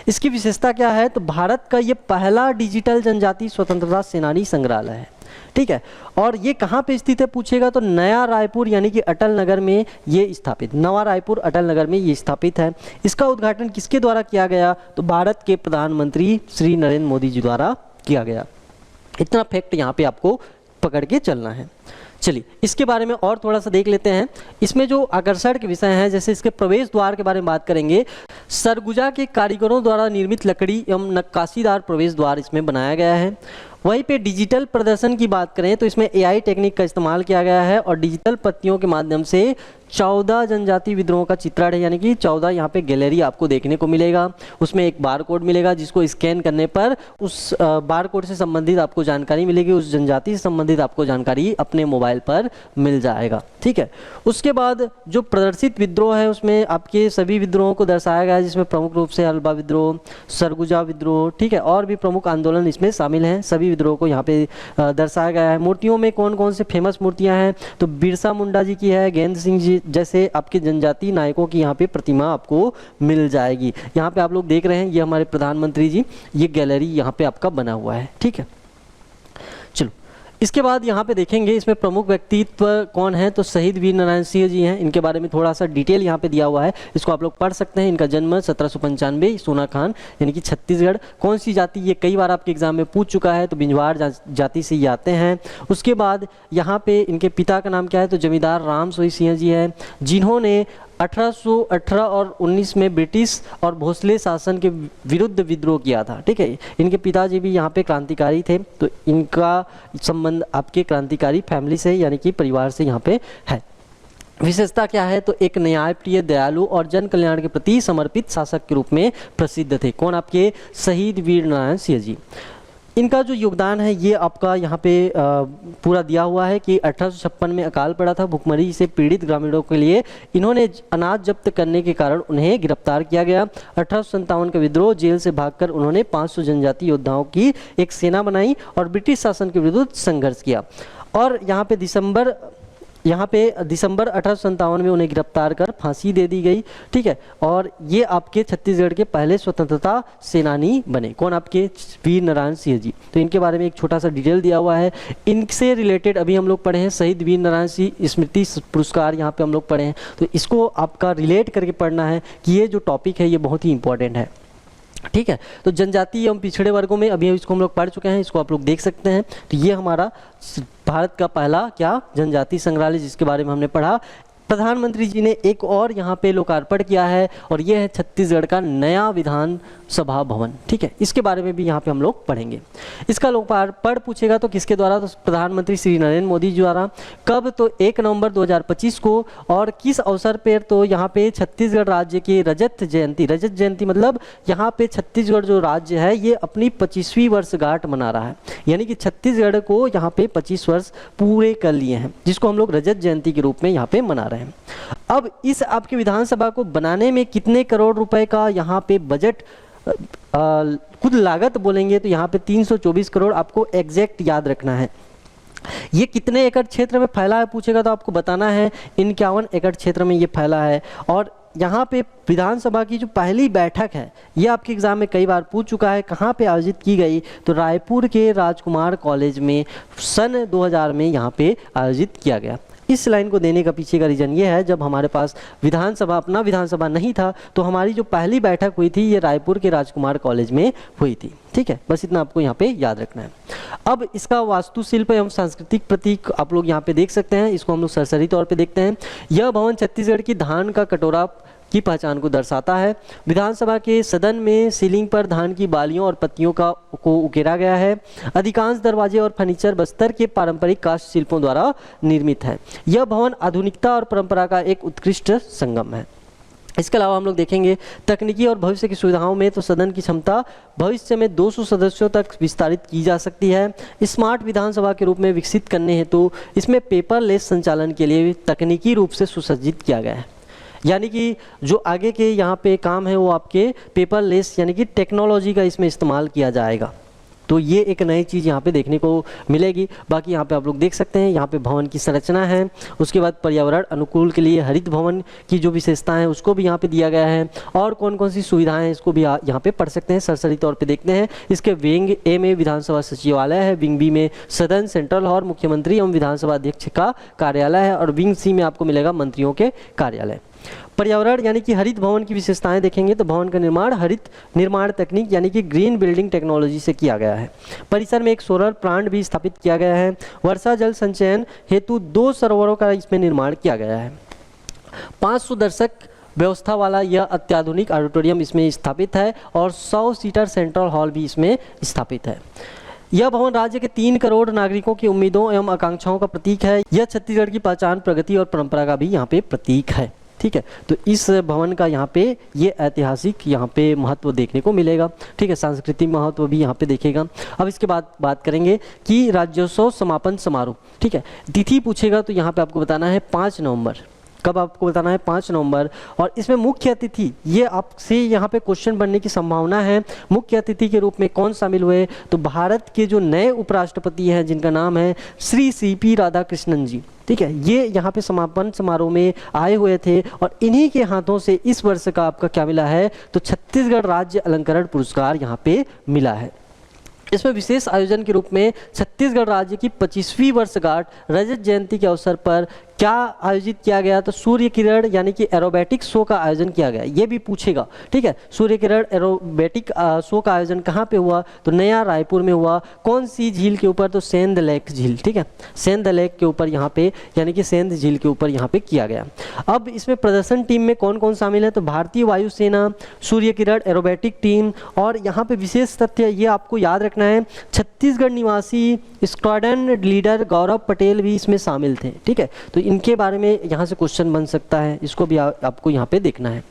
इसकी विशेषता क्या है तो भारत का ये पहला डिजिटल जनजातीय स्वतंत्रता सेनानी संग्रहालय है। ठीक है, और ये कहाँ पे स्थित है पूछेगा तो नया रायपुर यानी कि अटल नगर में ये स्थापित, नवा रायपुर अटल नगर में ये स्थापित है। इसका उद्घाटन किसके द्वारा किया गया तो भारत के प्रधानमंत्री श्री नरेंद्र मोदी जी द्वारा किया गया। इतना फैक्ट यहाँ पे आपको पकड़ के चलना है। चलिए इसके बारे में और थोड़ा सा देख लेते हैं। इसमें जो आकर्षण के विषय हैं, जैसे इसके प्रवेश द्वार के बारे में बात करेंगे। सरगुजा के कारीगरों द्वारा निर्मित लकड़ी एवं नक्काशीदार प्रवेश द्वार इसमें बनाया गया है। वहीं पे डिजिटल प्रदर्शन की बात करें तो इसमें AI टेक्निक का इस्तेमाल किया गया है और डिजिटल पत्तियों के माध्यम से 14 जनजातीय विद्रोह का चित्रण है, यानी कि 14 यहाँ पे गैलरी आपको देखने को मिलेगा। उसमें एक बार कोड मिलेगा जिसको स्कैन करने पर उस बार कोड से संबंधित आपको जानकारी मिलेगी, उस जनजाति से संबंधित आपको जानकारी अपने मोबाइल पर मिल जाएगा। ठीक है, उसके बाद जो प्रदर्शित विद्रोह है उसमें आपके सभी विद्रोहों को दर्शाया गया है, जिसमें प्रमुख रूप से हल्बा विद्रोह, सरगुजा विद्रोह, ठीक है, और भी प्रमुख आंदोलन इसमें शामिल हैं। सभी विद्रोह को यहाँ पे दर्शाया गया है। मूर्तियों में कौन कौन से फेमस मूर्तियाँ हैं तो बिरसा मुंडा जी की है, गेंद सिंह जी जैसे आपके जनजातीय नायकों की यहाँ पे प्रतिमा आपको मिल जाएगी। यहाँ पे आप लोग देख रहे हैं ये हमारे प्रधानमंत्री जी, ये गैलरी यहाँ पे आपका बना हुआ है। ठीक है, चलो इसके बाद यहाँ पे देखेंगे इसमें प्रमुख व्यक्तित्व कौन है तो शहीद वीर नारायण सिंह जी हैं। इनके बारे में थोड़ा सा डिटेल यहाँ पे दिया हुआ है, इसको आप लोग पढ़ सकते हैं। इनका जन्म 1795 सोनाखान यानी कि छत्तीसगढ़। कौन सी जाति, ये कई बार आपके एग्जाम में पूछ चुका है तो बिंजवाड़ जाति से ये आते हैं। उसके बाद यहाँ पे इनके पिता का नाम क्या है तो जमींदार राम सोई सिंह जी है, जिन्होंने 1818 और 19 में ब्रिटिश और भोसले शासन के विरुद्ध विद्रोह किया था। ठीक है, इनके पिताजी भी यहाँ पे क्रांतिकारी थे, तो इनका संबंध आपके क्रांतिकारी फैमिली से यानी कि परिवार से यहाँ पे है। विशेषता क्या है तो एक न्यायप्रिय, दयालु और जन कल्याण के प्रति समर्पित शासक के रूप में प्रसिद्ध थे। कौन आपके शहीद वीर नारायण सिंह जी। इनका जो योगदान है ये आपका यहाँ पे पूरा दिया हुआ है कि 1856 में अकाल पड़ा था। भुखमरी से पीड़ित ग्रामीणों के लिए इन्होंने अनाज जब्त करने के कारण उन्हें गिरफ्तार किया गया। 1857 का विद्रोह, जेल से भागकर उन्होंने 500 जनजातीय योद्धाओं की एक सेना बनाई और ब्रिटिश शासन के विरुद्ध संघर्ष किया। और यहाँ पे दिसंबर 1857 में उन्हें गिरफ्तार कर फांसी दे दी गई। ठीक है, और ये आपके छत्तीसगढ़ के पहले स्वतंत्रता सेनानी बने। कौन आपके वीर नारायण सिंह जी। तो इनके बारे में एक छोटा सा डिटेल दिया हुआ है। इनसे रिलेटेड अभी हम लोग पढ़े हैं शहीद वीर नारायण सिंह स्मृति पुरस्कार, यहाँ पे हम लोग पढ़े हैं, तो इसको आपका रिलेट करके पढ़ना है कि ये जो टॉपिक है ये बहुत ही इंपॉर्टेंट है। ठीक है, तो जनजाति एवं पिछड़े वर्गों में अभी इसको हम लोग पढ़ चुके हैं, इसको आप लोग देख सकते हैं। तो ये हमारा भारत का पहला क्या जनजाति संग्रहालय जिसके बारे में हमने पढ़ा। प्रधानमंत्री जी ने एक और यहाँ पे लोकार्पण किया है और ये है छत्तीसगढ़ का नया विधान सभा भवन। ठीक है, इसके बारे में भी यहाँ पे हम लोग पढ़ेंगे। इसका लोकार्पण पूछेगा तो किसके द्वारा तो प्रधानमंत्री श्री नरेंद्र मोदी जी द्वारा। कब तो 1 नवंबर 2025 को। और किस अवसर पर तो यहाँ पे छत्तीसगढ़ राज्य की रजत जयंती मतलब यहाँ पे छत्तीसगढ़ जो राज्य है ये अपनी 25वीं वर्षगांठ मना रहा है, यानी कि छत्तीसगढ़ को यहाँ पे 25 वर्ष पूरे कर लिए हैं, जिसको हम लोग रजत जयंती के रूप में यहाँ पे मना रहे हैं। अब इस आपके विधानसभा को बनाने में कितने करोड़ रुपए का यहाँ पे बजट खुद लागत बोलेंगे तो यहाँ पे 324 करोड़ आपको एग्जैक्ट याद रखना है। ये कितने एकड़ क्षेत्र में फैला है पूछेगा तो आपको बताना है 51 एकड़ क्षेत्र में ये फैला है। और यहाँ पे विधानसभा की जो पहली बैठक है ये आपके एग्जाम में कई बार पूछ चुका है, कहाँ पे आयोजित की गई, तो रायपुर के राजकुमार कॉलेज में सन 2000 में यहाँ पे आयोजित किया गया। इस लाइन को देने का पीछे का रीज़न ये है, जब हमारे पास अपना विधानसभा नहीं था तो हमारी जो पहली बैठक हुई थी ये रायपुर के राजकुमार कॉलेज में हुई थी। ठीक है, बस इतना आपको यहाँ पे याद रखना है। अब इसका वास्तुशिल्प एवं सांस्कृतिक प्रतीक आप लोग यहाँ पे देख सकते हैं, इसको हम लोग सरसरी तौर पे देखते हैं। यह भवन छत्तीसगढ़ की धान का कटोरा की पहचान को दर्शाता है। विधानसभा के सदन में सीलिंग पर धान की बालियों और पत्तियों को उकेरा गया है। अधिकांश दरवाजे और फर्नीचर बस्तर के पारंपरिक काष्ठ शिल्पों द्वारा निर्मित है। यह भवन आधुनिकता और परंपरा का एक उत्कृष्ट संगम है। इसके अलावा हम लोग देखेंगे तकनीकी और भविष्य की सुविधाओं में तो सदन की क्षमता भविष्य में 200 सदस्यों तक विस्तारित की जा सकती है। स्मार्ट विधानसभा के रूप में विकसित करने हेतु इसमें पेपरलेस संचालन के लिए तकनीकी रूप से सुसज्जित किया गया है। यानी कि जो आगे के यहाँ पे काम है वो आपके पेपरलेस यानी कि टेक्नोलॉजी का इसमें इस्तेमाल किया जाएगा। तो ये एक नई चीज़ यहाँ पे देखने को मिलेगी। बाकी यहाँ पे आप लोग देख सकते हैं, यहाँ पे भवन की संरचना है। उसके बाद पर्यावरण अनुकूल के लिए हरित भवन की जो विशेषताएं हैं उसको भी यहाँ पे दिया गया है। और कौन कौन सी सुविधाएं हैं इसको भी यहाँ पे पढ़ सकते हैं, सरसरी तौर पे देखते हैं। इसके विंग ए में विधानसभा सचिवालय है, विंग बी में सदन सेंट्रल हॉल, मुख्यमंत्री एवं विधानसभा अध्यक्ष का कार्यालय है, और विंग सी में आपको मिलेगा मंत्रियों के कार्यालय। पर्यावरण यानी कि हरित भवन की विशेषताएं देखेंगे तो भवन का निर्माण हरित निर्माण तकनीक यानी कि ग्रीन बिल्डिंग टेक्नोलॉजी से किया गया है। परिसर में एक सोलर प्लांट भी स्थापित किया गया है। वर्षा जल संचयन हेतु 2 सरोवरों का इसमें निर्माण किया गया है। 500 दर्शक व्यवस्था वाला यह अत्याधुनिक ऑडिटोरियम इसमें स्थापित है और 100 सीटर सेंट्रल हॉल भी इसमें स्थापित है। यह भवन राज्य के 3 करोड़ नागरिकों की उम्मीदों एवं आकांक्षाओं का प्रतीक है। यह छत्तीसगढ़ की पहचान, प्रगति और परंपरा का भी यहाँ पे प्रतीक है। ठीक है, तो इस भवन का यहाँ पे ये ऐतिहासिक यहाँ पे महत्व देखने को मिलेगा। ठीक है, सांस्कृतिक महत्व भी यहाँ पे देखेगा। अब इसके बाद बात करेंगे कि राज्योत्सव समापन समारोह। ठीक है, तिथि पूछेगा तो यहाँ पे आपको बताना है 5 नवंबर। कब आपको बताना है? 5 नवंबर। और इसमें मुख्य अतिथि, ये आपसे यहाँ पे क्वेश्चन बनने की संभावना है। मुख्य अतिथि के रूप में कौन शामिल हुए? तो भारत के जो नए उपराष्ट्रपति हैं जिनका नाम है श्री CP राधाकृष्णन जी। ठीक है, ये यहाँ पे समापन समारोह में आए हुए थे और इन्हीं के हाथों से इस वर्ष का आपका क्या मिला है? तो छत्तीसगढ़ राज्य अलंकरण पुरस्कार यहाँ पे मिला है। इसमें विशेष आयोजन के रूप में छत्तीसगढ़ राज्य की 25वीं वर्षगांठ रजत जयंती के अवसर पर क्या आयोजित किया गया? तो सूर्य किरण यानी कि एरोबेटिक शो का आयोजन किया गया। ये भी पूछेगा। ठीक है, सूर्य किरण एरोबेटिक शो का आयोजन कहाँ पे हुआ? तो नया रायपुर में हुआ। कौन सी झील के ऊपर? तो सेंध लेक झील। ठीक है, सेंध लेक के ऊपर यहाँ पे यानी कि सेंध झील के ऊपर यहाँ पे किया गया। अब इसमें प्रदर्शन टीम में कौन कौन शामिल है? तो भारतीय वायुसेना, सूर्य किरण एरोबेटिक टीम। और यहाँ पे विशेष तथ्य ये आपको याद रखना है, छत्तीसगढ़ निवासी स्क्वाड्रन लीडर गौरव पटेल भी इसमें शामिल थे। ठीक है, तो इनके बारे में यहाँ से क्वेश्चन बन सकता है, इसको भी आपको यहाँ पे देखना है।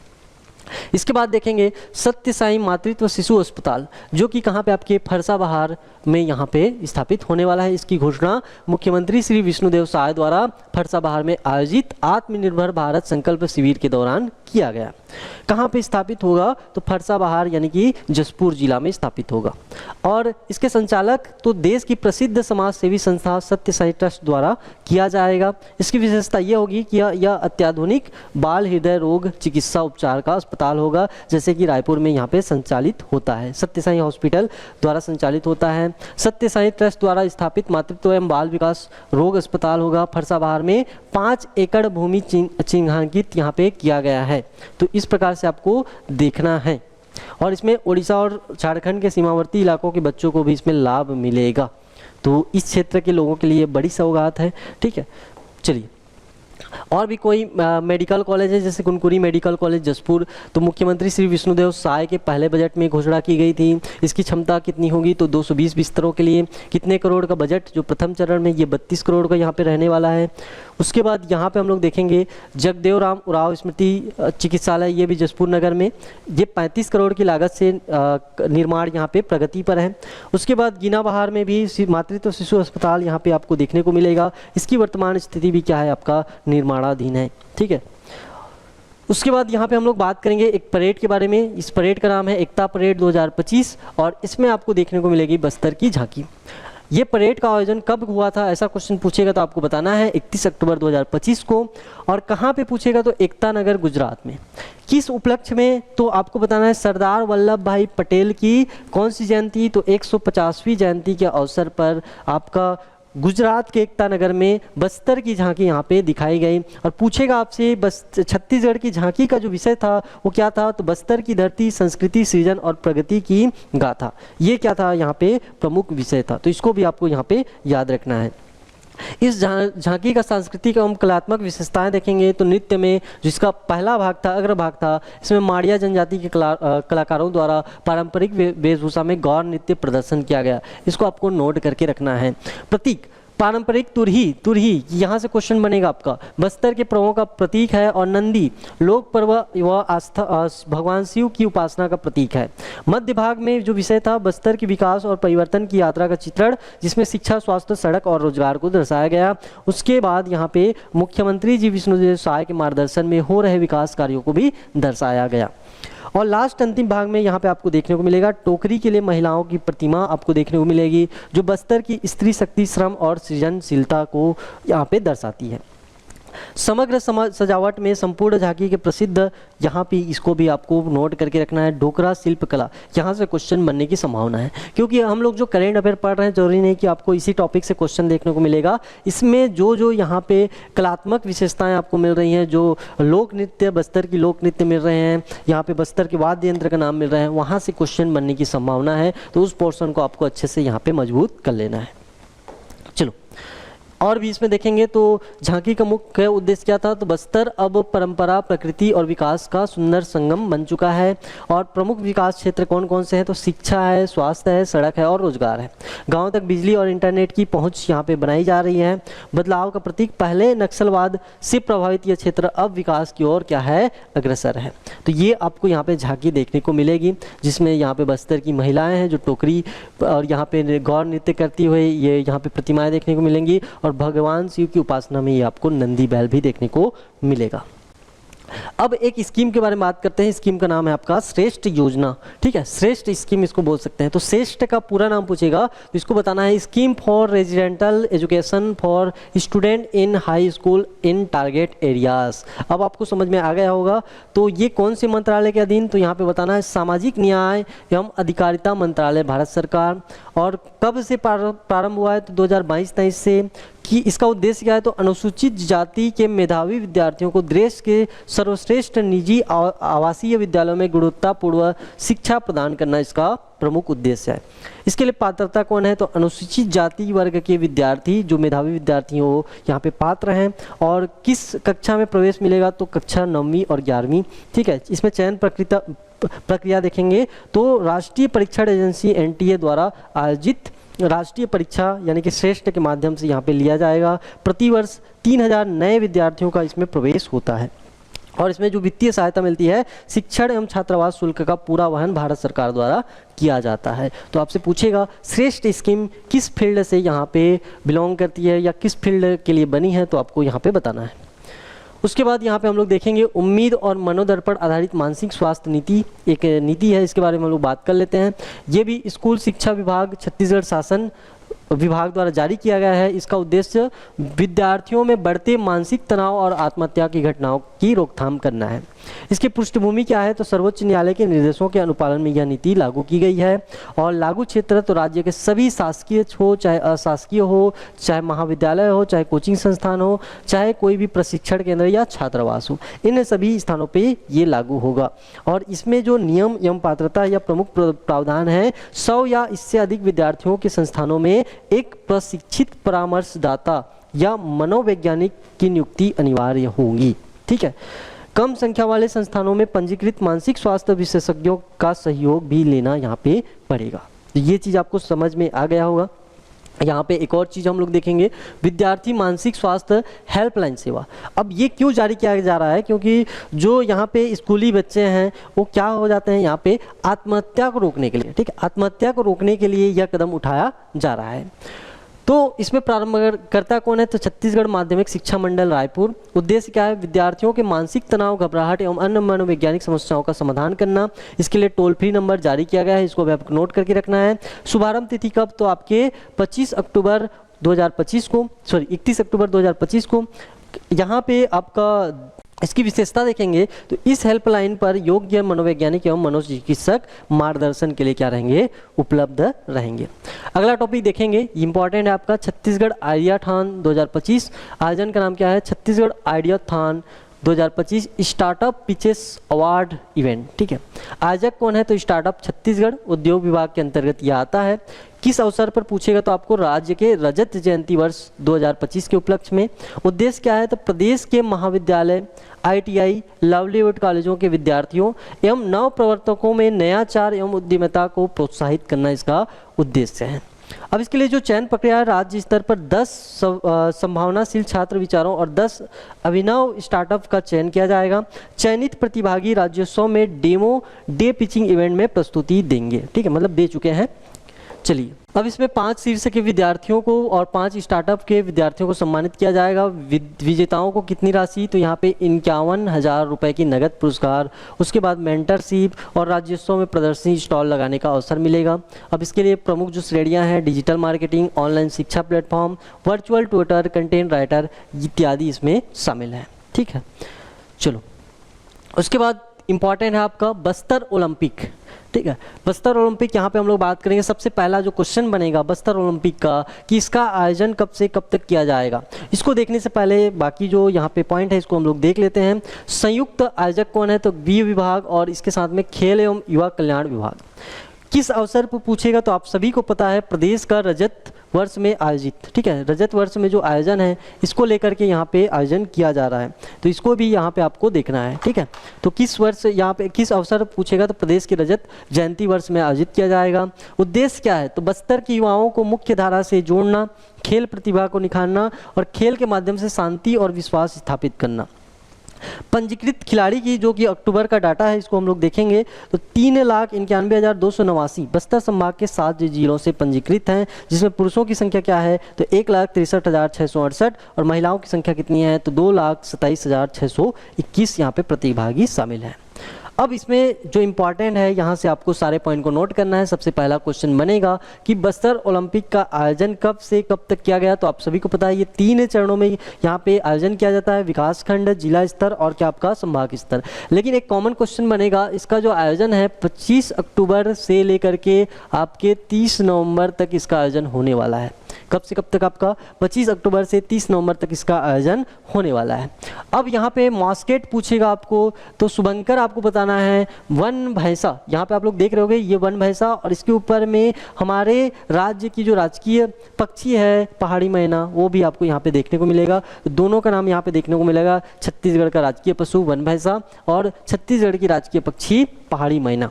इसके बाद देखेंगे सत्य साई मातृत्व शिशु अस्पताल, जो कि कहाँ पे आपके फरसाबहार में यहाँ पे स्थापित होने वाला है। इसकी घोषणा मुख्यमंत्री श्री विष्णुदेव साय द्वारा फरसाबहार में आयोजित आत्मनिर्भर भारत संकल्प शिविर के दौरान किया गया। कहाँ पे स्थापित होगा? तो फरसाबहार यानी कि जसपुर जिला में स्थापित होगा। और इसके संचालक तो देश की प्रसिद्ध समाज सेवी संस्था सत्य साई ट्रस्ट द्वारा किया जाएगा। इसकी विशेषता यह होगी कि यह अत्याधुनिक बाल हृदय रोग चिकित्सा उपचार का अस्पताल होगा, जैसे कि रायपुर में यहाँ पे संचालित होता है, सत्य साई हॉस्पिटल द्वारा संचालित होता है। सत्य साई ट्रस्ट द्वारा स्थापित मातृत्व एवं बाल विकास रोग अस्पताल होगा। फरसाबहार में 5 एकड़ भूमि चिन्हांकित यहाँ पे किया गया है। तो इस प्रकार से आपको देखना है। और इसमें उड़ीसा और झारखंड के सीमावर्ती इलाकों के बच्चों को भी इसमें लाभ मिलेगा। तो इस क्षेत्र के लोगों के लिए बड़ी सौगात है। ठीक है, चलिए और भी कोई मेडिकल कॉलेज है, जैसे कुनकुरी मेडिकल कॉलेज जसपुर, तो मुख्यमंत्री श्री विष्णुदेव साय के पहले बजट में घोषणा की गई थी। इसकी क्षमता कितनी होगी? तो 220 बिस्तरों के लिए। कितने करोड़ का बजट? जो प्रथम चरण में ये 32 करोड़ का यहाँ पे रहने वाला है। उसके बाद यहाँ पे हम लोग देखेंगे जगदेव राम उराव स्मृति चिकित्सालय, ये भी जसपुर नगर में, ये 35 करोड़ की लागत से निर्माण यहाँ पे प्रगति पर है। उसके बाद गिनाबहार में भी मातृत्व शिशु अस्पताल यहाँ पे आपको देखने को मिलेगा। इसकी वर्तमान स्थिति भी क्या है? आपका निर्माणाधीन है। ठीक है, उसके बाद यहाँ पे हम लोग बात करेंगे एक परेड के बारे में। इस परेड का नाम है एकता परेड 2025 और इसमें आपको देखने को मिलेगी बस्तर की झांकी। ये परेड का आयोजन कब हुआ था, ऐसा क्वेश्चन पूछेगा तो आपको बताना है 31 अक्टूबर 2025 को। और कहाँ पे पूछेगा तो एकता नगर गुजरात में। किस उपलक्ष्य में, तो आपको बताना है सरदार वल्लभ भाई पटेल की कौन सी जयंती, तो 150वीं जयंती के अवसर पर आपका गुजरात के एकता नगर में बस्तर की झांकी यहाँ पे दिखाई गई। और पूछेगा आपसे बस छत्तीसगढ़ की झांकी का जो विषय था वो क्या था, तो बस्तर की धरती, संस्कृति, सृजन और प्रगति की गाथा, ये क्या था यहाँ पे प्रमुख विषय था। तो इसको भी आपको यहाँ पे याद रखना है। इस झांकी का सांस्कृतिक एवं कलात्मक विशेषताएं देखेंगे तो नृत्य में जिसका पहला भाग था, अग्रभाग था, इसमें माड़िया जनजाति के कलाकारों द्वारा पारंपरिक वेशभूषा में गौर नृत्य प्रदर्शन किया गया। इसको आपको नोट करके रखना है। प्रतीक पारंपरिक तुरही यहाँ से क्वेश्चन बनेगा आपका, बस्तर के पर्वों का प्रतीक है। और नंदी लोक पर्व व आस्था भगवान शिव की उपासना का प्रतीक है। मध्य भाग में जो विषय था बस्तर के विकास और परिवर्तन की यात्रा का चित्रण, जिसमें शिक्षा, स्वास्थ्य, सड़क और रोजगार को दर्शाया गया। उसके बाद यहाँ पे मुख्यमंत्री जी विष्णुदेव साय के मार्गदर्शन में हो रहे विकास कार्यों को भी दर्शाया गया। और लास्ट अंतिम भाग में यहाँ पे आपको देखने को मिलेगा टोकरी के लिए महिलाओं की प्रतिमा आपको देखने को मिलेगी, जो बस्तर की स्त्री शक्ति, श्रम और सृजनशीलता को यहाँ पे दर्शाती है। समग्र सजावट में संपूर्ण झांकी के प्रसिद्ध, यहाँ पे इसको भी आपको नोट करके रखना है, ढोकरा शिल्पकला। यहाँ से क्वेश्चन बनने की संभावना है, क्योंकि हम लोग जो करेंट अफेयर पढ़ रहे हैं जरूरी नहीं कि आपको इसी टॉपिक से क्वेश्चन देखने को मिलेगा। इसमें जो यहाँ पे कलात्मक विशेषताएं आपको मिल रही हैं, जो लोक नृत्य, बस्तर की लोक नृत्य मिल रहे हैं, यहाँ पे बस्तर के वाद्य यंत्र का नाम मिल रहा है, वहाँ से क्वेश्चन बनने की संभावना है। तो उस पोर्शन को आपको अच्छे से यहाँ पे मजबूत कर लेना है। चलो और भी इसमें देखेंगे तो झांकी का मुख्य उद्देश्य क्या था, तो बस्तर अब परंपरा, प्रकृति और विकास का सुंदर संगम बन चुका है। और प्रमुख विकास क्षेत्र कौन कौन से हैं, तो शिक्षा है, स्वास्थ्य है, सड़क है और रोजगार है। गांव तक बिजली और इंटरनेट की पहुंच यहाँ पे बनाई जा रही है। बदलाव का प्रतीक, पहले नक्सलवाद से प्रभावित यह क्षेत्र अब विकास की ओर क्या है, अग्रसर है। तो ये आपको यहाँ पे झांकी देखने को मिलेगी, जिसमें यहाँ पे बस्तर की महिलाएं हैं जो टोकरी और यहाँ पे गौर नृत्य करती हुए ये यहाँ पे प्रतिमाएं देखने को मिलेंगी। और भगवान शिव की उपासना में ये आपको नंदी बैल भी देखने को मिलेगा। अब एक स्कीम के बारे में बात करते हैं। स्कीम का नाम है आपका श्रेष्ठ योजना। ठीक है, श्रेष्ठ स्कीम इसको बोल सकते हैं। तो श्रेष्ठ का पूरा नाम पूछेगा तो इसको बताना है scheme for residential education for student in high school in target areas. अब आपको समझ में आ गया होगा। तो ये कौन से मंत्रालय के अधीन, तो यहाँ पे बताना है सामाजिक न्याय एवं अधिकारिता मंत्रालय, भारत सरकार। और कब से प्रारंभ हुआ है, तो 2022-23 से। कि इसका उद्देश्य क्या है, तो अनुसूचित जाति के मेधावी विद्यार्थियों को देश के सर्वश्रेष्ठ निजी आवासीय विद्यालयों में गुणवत्तापूर्ण शिक्षा प्रदान करना इसका प्रमुख उद्देश्य है। इसके लिए पात्रता कौन है, तो अनुसूचित जाति वर्ग के विद्यार्थी जो मेधावी विद्यार्थी हो यहाँ पे पात्र हैं। और किस कक्षा में प्रवेश मिलेगा, तो कक्षा 9वीं और 11वीं। ठीक है, इसमें चयन प्रक्रिया देखेंगे तो राष्ट्रीय परीक्षण एजेंसी NTA द्वारा आयोजित राष्ट्रीय परीक्षा यानी कि श्रेष्ठ के माध्यम से यहाँ पे लिया जाएगा। प्रतिवर्ष 3000 नए विद्यार्थियों का इसमें प्रवेश होता है। और इसमें जो वित्तीय सहायता मिलती है, शिक्षण एवं छात्रावास शुल्क का पूरा वहन भारत सरकार द्वारा किया जाता है। तो आपसे पूछेगा श्रेष्ठ स्कीम किस फील्ड से यहाँ पे बिलोंग करती है या किस फील्ड के लिए बनी है, तो आपको यहाँ पे बताना है। उसके बाद यहाँ पे हम लोग देखेंगे उम्मीद और मनोदर्पण आधारित मानसिक स्वास्थ्य नीति, एक नीति है, इसके बारे में हम लोग बात कर लेते हैं। ये भी स्कूल शिक्षा विभाग, छत्तीसगढ़ शासन विभाग द्वारा जारी किया गया है। इसका उद्देश्य विद्यार्थियों में बढ़ते मानसिक तनाव और आत्महत्या की घटनाओं की रोकथाम करना है। इसकी पृष्ठभूमि क्या है, तो सर्वोच्च न्यायालय के निर्देशों के अनुपालन में यह नीति लागू की गई है। और लागू क्षेत्र तो राज्य के सभी शासकीय हो चाहे अशासकीय हो, चाहे महाविद्यालय हो, चाहे कोचिंग संस्थान हो, चाहे कोई भी प्रशिक्षण केंद्र या छात्रावास हो, इन सभी स्थानों पे ये लागू होगा। और इसमें जो नियम एवं पात्रता या प्रमुख प्रावधान है, 100 या इससे अधिक विद्यार्थियों के संस्थानों में एक प्रशिक्षित परामर्शदाता या मनोवैज्ञानिक की नियुक्ति अनिवार्य होगी। ठीक है, कम संख्या वाले संस्थानों में पंजीकृत मानसिक स्वास्थ्य विशेषज्ञों का सहयोग भी लेना यहाँ पे पड़ेगा। तो ये चीज़ आपको समझ में आ गया होगा। यहाँ पे एक और चीज़ हम लोग देखेंगे, विद्यार्थी मानसिक स्वास्थ्य हेल्पलाइन सेवा। अब ये क्यों जारी किया जा रहा है, क्योंकि जो यहाँ पे स्कूली बच्चे हैं वो क्या हो जाते हैं यहाँ पे आत्महत्या को रोकने के लिए। ठीक है, आत्महत्या को रोकने के लिए यह कदम उठाया जा रहा है। तो इसमें प्रारंभकर्ता कौन है? तो छत्तीसगढ़ माध्यमिक शिक्षा मंडल रायपुर। उद्देश्य क्या है? विद्यार्थियों के मानसिक तनाव, घबराहट एवं अन्य मनोवैज्ञानिक समस्याओं का समाधान करना। इसके लिए टोल फ्री नंबर जारी किया गया है, इसको भी आपको नोट करके रखना है। शुभारंभ तिथि कब? तो आपके 25 अक्टूबर 2025 को, सॉरी 31 अक्टूबर 2025 को। यहाँ पे आपका इसकी विशेषता देखेंगे तो इस हेल्पलाइन पर योग्य मनोवैज्ञानिक एवं मनोचिकित्सक मार्गदर्शन के लिए क्या रहेंगे? उपलब्ध रहेंगे। अगला टॉपिक देखेंगे, इंपॉर्टेंट है आपका, छत्तीसगढ़ आइडियाथॉन 2025। आयोजन का नाम क्या है? Chhattisgarh ideathon 2025 startup pitches award event. ठीक है, आयोजक कौन है? तो स्टार्टअप छत्तीसगढ़ उद्योग विभाग के अंतर्गत यह आता है। किस अवसर पर पूछेगा? तो आपको राज्य के रजत जयंती वर्ष 2025 के उपलक्ष्य में। उद्देश्य क्या है? तो प्रदेश के महाविद्यालय, ITI, लाइवलीहुड कॉलेजों के विद्यार्थियों एवं नव प्रवर्तकों में नयाचार एवं उद्यमिता को प्रोत्साहित करना इसका उद्देश्य है। अब इसके लिए जो चयन प्रक्रिया है, राज्य स्तर पर 10 संभावनाशील छात्र विचारों और 10 अभिनव स्टार्टअप का चयन किया जाएगा। चयनित प्रतिभागी राज्योत्सव में डेमो डे पिचिंग इवेंट में प्रस्तुति देंगे। ठीक है, मतलब दे चुके हैं। चलिए, अब इसमें 5 शीर्ष के विद्यार्थियों को और 5 स्टार्टअप के विद्यार्थियों को सम्मानित किया जाएगा। विजेताओं को कितनी राशि? तो यहाँ पे 51,000 रुपये की नगद पुरस्कार, उसके बाद मेंटरशिप और राज्योत्सव में प्रदर्शनी स्टॉल लगाने का अवसर मिलेगा। अब इसके लिए प्रमुख जो श्रेणियाँ हैं, डिजिटल मार्केटिंग, ऑनलाइन शिक्षा platform, virtual Twitter, content writer इत्यादि इसमें शामिल है। ठीक है, चलो उसके बाद इम्पॉर्टेंट है आपका बस्तर ओलंपिक। ठीक है, बस्तर ओलंपिक यहाँ पे हम लोग बात करेंगे। सबसे पहला जो क्वेश्चन बनेगा बस्तर ओलंपिक का कि इसका आयोजन कब से कब तक किया जाएगा। इसको देखने से पहले बाकी जो यहाँ पे पॉइंट है इसको हम लोग देख लेते हैं। संयुक्त आयोजक कौन है? तो गृह विभाग और इसके साथ में खेल एवं युवा कल्याण विभाग। किस अवसर पर पूछेगा? तो आप सभी को पता है, प्रदेश का रजत वर्ष में आयोजित, ठीक है, रजत वर्ष में जो आयोजन है इसको लेकर के यहाँ पे आयोजन किया जा रहा है, तो इसको भी यहाँ पे आपको देखना है। ठीक है, तो किस वर्ष यहाँ पे किस अवसर पूछेगा? तो प्रदेश के रजत जयंती वर्ष में आयोजित किया जाएगा। उद्देश्य क्या है? तो बस्तर के युवाओं को मुख्य धारा से जोड़ना, खेल प्रतिभा को निखारना और खेल के माध्यम से शांति और विश्वास स्थापित करना। पंजीकृत खिलाड़ी की जो कि अक्टूबर का डाटा है इसको हम लोग देखेंगे तो 3,91,289 बस्तर संभाग के 7 जिलों से पंजीकृत हैं, जिसमें पुरुषों की संख्या क्या है? तो 1,63,668 और महिलाओं की संख्या कितनी है? तो 2,27,621 यहाँ पे प्रतिभागी शामिल हैं। अब इसमें जो इम्पॉर्टेंट है यहाँ से आपको सारे पॉइंट को नोट करना है। सबसे पहला क्वेश्चन बनेगा कि बस्तर ओलंपिक का आयोजन कब से कब तक किया गया? तो आप सभी को पता है ये 3 चरणों में यहाँ पे आयोजन किया जाता है, विकास खंड, जिला स्तर और क्या आपका संभाग स्तर। लेकिन एक कॉमन क्वेश्चन बनेगा, इसका जो आयोजन है 25 अक्टूबर से लेकर के आपके 30 नवंबर तक इसका आयोजन होने वाला है। कब से कब तक? आपका 25 अक्टूबर से 30 नवंबर तक इसका आयोजन होने वाला है। अब यहाँ पे मॉस्केट पूछेगा आपको, तो शुभंकर आपको बताना है वन भैंसा, यहाँ पे आप लोग देख रहे होगे ये वन भैंसा और इसके ऊपर में हमारे राज्य की जो राजकीय पक्षी है पहाड़ी मैना, वो भी आपको यहाँ पे देखने को मिलेगा। दोनों का नाम यहाँ पे देखने को मिलेगा, छत्तीसगढ़ का राजकीय पशु वन भैंसा और छत्तीसगढ़ की राजकीय पक्षी पहाड़ी मैना।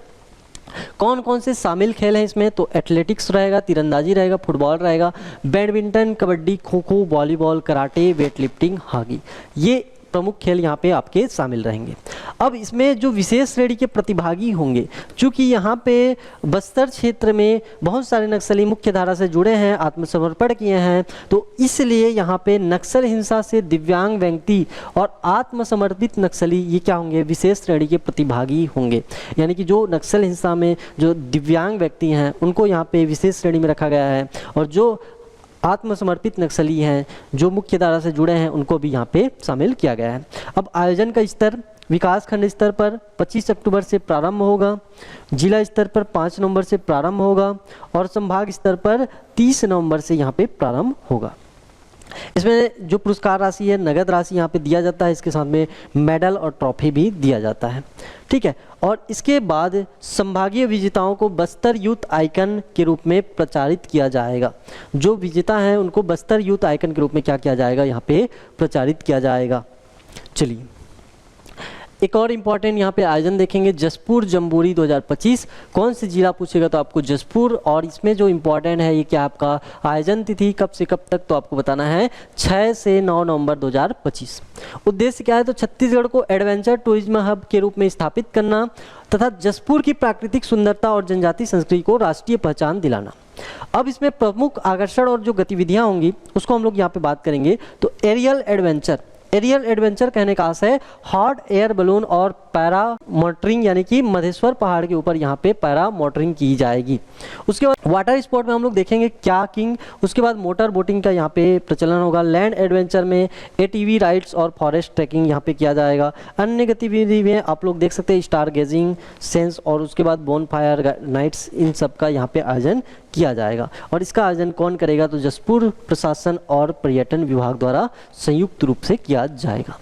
कौन कौन से शामिल खेल हैं इसमें? तो एथलेटिक्स रहेगा, तीरंदाजी रहेगा, फुटबॉल रहेगा, badminton, kabaddi, kho kho, volleyball, karate, weight lifting, hockey, ये प्रमुख खेल यहाँ पे आपके शामिल रहेंगे। अब इसमें जो विशेष श्रेणी के प्रतिभागी होंगे, चूँकि यहाँ पे बस्तर क्षेत्र में बहुत सारे नक्सली मुख्य धारा से जुड़े हैं, आत्मसमर्पण किए हैं, तो इसलिए यहाँ पे नक्सल हिंसा से दिव्यांग व्यक्ति और आत्मसमर्पित नक्सली ये क्या होंगे? विशेष श्रेणी के प्रतिभागी होंगे। यानी कि जो नक्सल हिंसा में जो दिव्यांग व्यक्ति हैं उनको यहाँ पे विशेष श्रेणी में रखा गया है और जो आत्मसमर्पित नक्सली हैं जो मुख्य धारा से जुड़े हैं उनको भी यहाँ पे शामिल किया गया है। अब आयोजन का स्तर विकास खंड स्तर पर 25 अक्टूबर से प्रारंभ होगा, जिला स्तर पर 5 नवंबर से प्रारंभ होगा और संभाग स्तर पर 30 नवंबर से यहाँ पे प्रारंभ होगा। इसमें जो पुरस्कार राशि है, नगद राशि यहाँ पे दिया जाता है, इसके साथ में मेडल और ट्रॉफी भी दिया जाता है। ठीक है, और इसके बाद संभागीय विजेताओं को बस्तर यूथ आइकन के रूप में प्रचारित किया जाएगा। जो विजेता हैं उनको बस्तर यूथ आइकन के रूप में क्या किया जाएगा? यहाँ पे प्रचारित किया जाएगा। चलिए, एक और इम्पॉर्टेंट यहाँ पे आयोजन देखेंगे, जसपुर जम्बूरी 2025। कौन से जिला पूछेगा तो आपको जसपुर, और इसमें जो इम्पॉर्टेंट है ये क्या आपका आयोजन तिथि कब से कब तक, तो आपको बताना है 6 से 9 नवंबर 2025। उद्देश्य क्या है तो छत्तीसगढ़ को एडवेंचर टूरिज्म हब के रूप में स्थापित करना तथा जसपुर की प्राकृतिक सुंदरता और जनजातीय संस्कृति को राष्ट्रीय पहचान दिलाना। अब इसमें प्रमुख आकर्षण और जो गतिविधियां होंगी उसको हम लोग यहाँ पे बात करेंगे। तो एरियल एडवेंचर, एरियल एडवेंचर कहने का अर्थ है हॉट एयर बलून और पैरा मोटरिंग, यानी कि मधेश्वर पहाड़ के ऊपर यहाँ पे पैरा मोटरिंग की जाएगी। उसके बाद वाटर स्पोर्ट में हम लोग देखेंगे क्याकिंग, उसके बाद मोटर बोटिंग का यहाँ पे प्रचलन होगा। लैंड एडवेंचर में एटीवी राइड्स और फॉरेस्ट ट्रैकिंग यहाँ पे किया जाएगा। अन्य गतिविधि में आप लोग देख सकते हैं स्टार गेजिंग, सेंस और उसके बाद बोनफायर नाइट्स, इन सब का यहाँ पे आयोजन किया जाएगा। और इसका आयोजन कौन करेगा तो जसपुर प्रशासन और पर्यटन विभाग द्वारा संयुक्त रूप से किया जाएगा।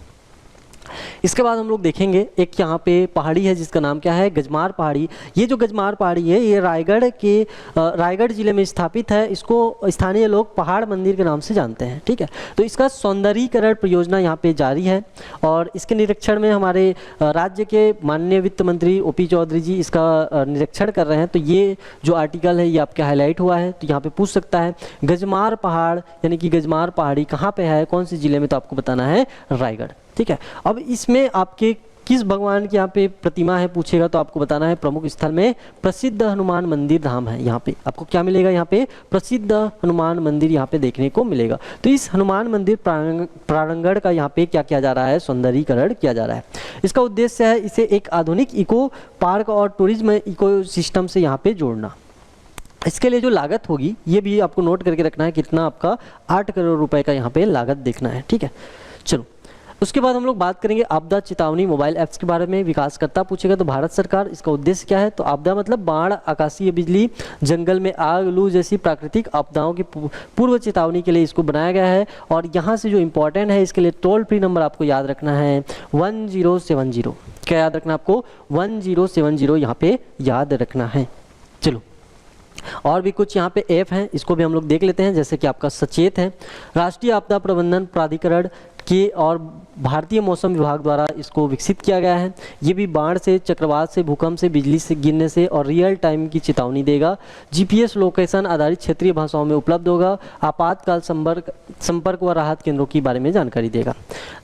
इसके बाद हम लोग देखेंगे एक यहाँ पे पहाड़ी है जिसका नाम क्या है, गजमार पहाड़ी। ये जो गजमार पहाड़ी है ये रायगढ़ जिले में स्थापित है। इसको स्थानीय लोग पहाड़ मंदिर के नाम से जानते हैं, ठीक है। तो इसका सौंदर्यीकरण परियोजना यहाँ पे जारी है और इसके निरीक्षण में हमारे राज्य के माननीय वित्त मंत्री ओपी चौधरी जी इसका निरीक्षण कर रहे हैं। तो ये जो आर्टिकल है ये आपके हाईलाइट हुआ है, तो यहाँ पे पूछ सकता है गजमार पहाड़ यानी कि गजमार पहाड़ी कहाँ पे है, कौन से जिले में, तो आपको बताना है रायगढ़, ठीक है। अब इसमें आपके किस भगवान की यहाँ पे प्रतिमा है पूछेगा तो आपको बताना है प्रमुख स्थल में प्रसिद्ध हनुमान मंदिर धाम है। यहाँ पे आपको क्या मिलेगा, यहाँ पे प्रसिद्ध हनुमान मंदिर यहाँ पे देखने को मिलेगा। तो इस हनुमान मंदिर प्रांगण का यहाँ पे क्या किया जा रहा है, सौंदर्यीकरण किया जा रहा है। इसका उद्देश्य है इसे एक आधुनिक इको पार्क और टूरिज्म इको सिस्टम से यहाँ पे जोड़ना। इसके लिए जो लागत होगी ये भी आपको नोट करके रखना है, कितना आपका 8 करोड़ रुपए का यहाँ पे लागत देखना है, ठीक है। चलो उसके बाद हम लोग बात करेंगे आपदा चेतावनी मोबाइल ऐप्स के बारे में। विकासकर्ता पूछेगा तो भारत सरकार, इसका उद्देश्य क्या है तो आपदा मतलब बाढ़, आकाशीय बिजली, जंगल में आग, लू जैसी प्राकृतिक आपदाओं की पूर्व चेतावनी के लिए इसको बनाया गया है। और यहाँ से जो इम्पोर्टेंट है इसके लिए टोल फ्री नंबर आपको याद रखना है 1070। क्या याद रखना आपको 1070 यहाँ पे याद रखना है। चलो और भी कुछ यहाँ पे ऐप हैं, इसको भी हम लोग देख लेते हैं। जैसे कि आपका सचेत है, राष्ट्रीय आपदा प्रबंधन प्राधिकरण के और भारतीय मौसम विभाग द्वारा इसको विकसित किया गया है। ये भी बाढ़ से, चक्रवात से, भूकंप से, बिजली से गिरने से और रियल टाइम की चेतावनी देगा। जीपीएस लोकेशन आधारित क्षेत्रीय भाषाओं में उपलब्ध होगा। आपातकाल संपर्क व राहत केंद्रों के बारे में जानकारी देगा।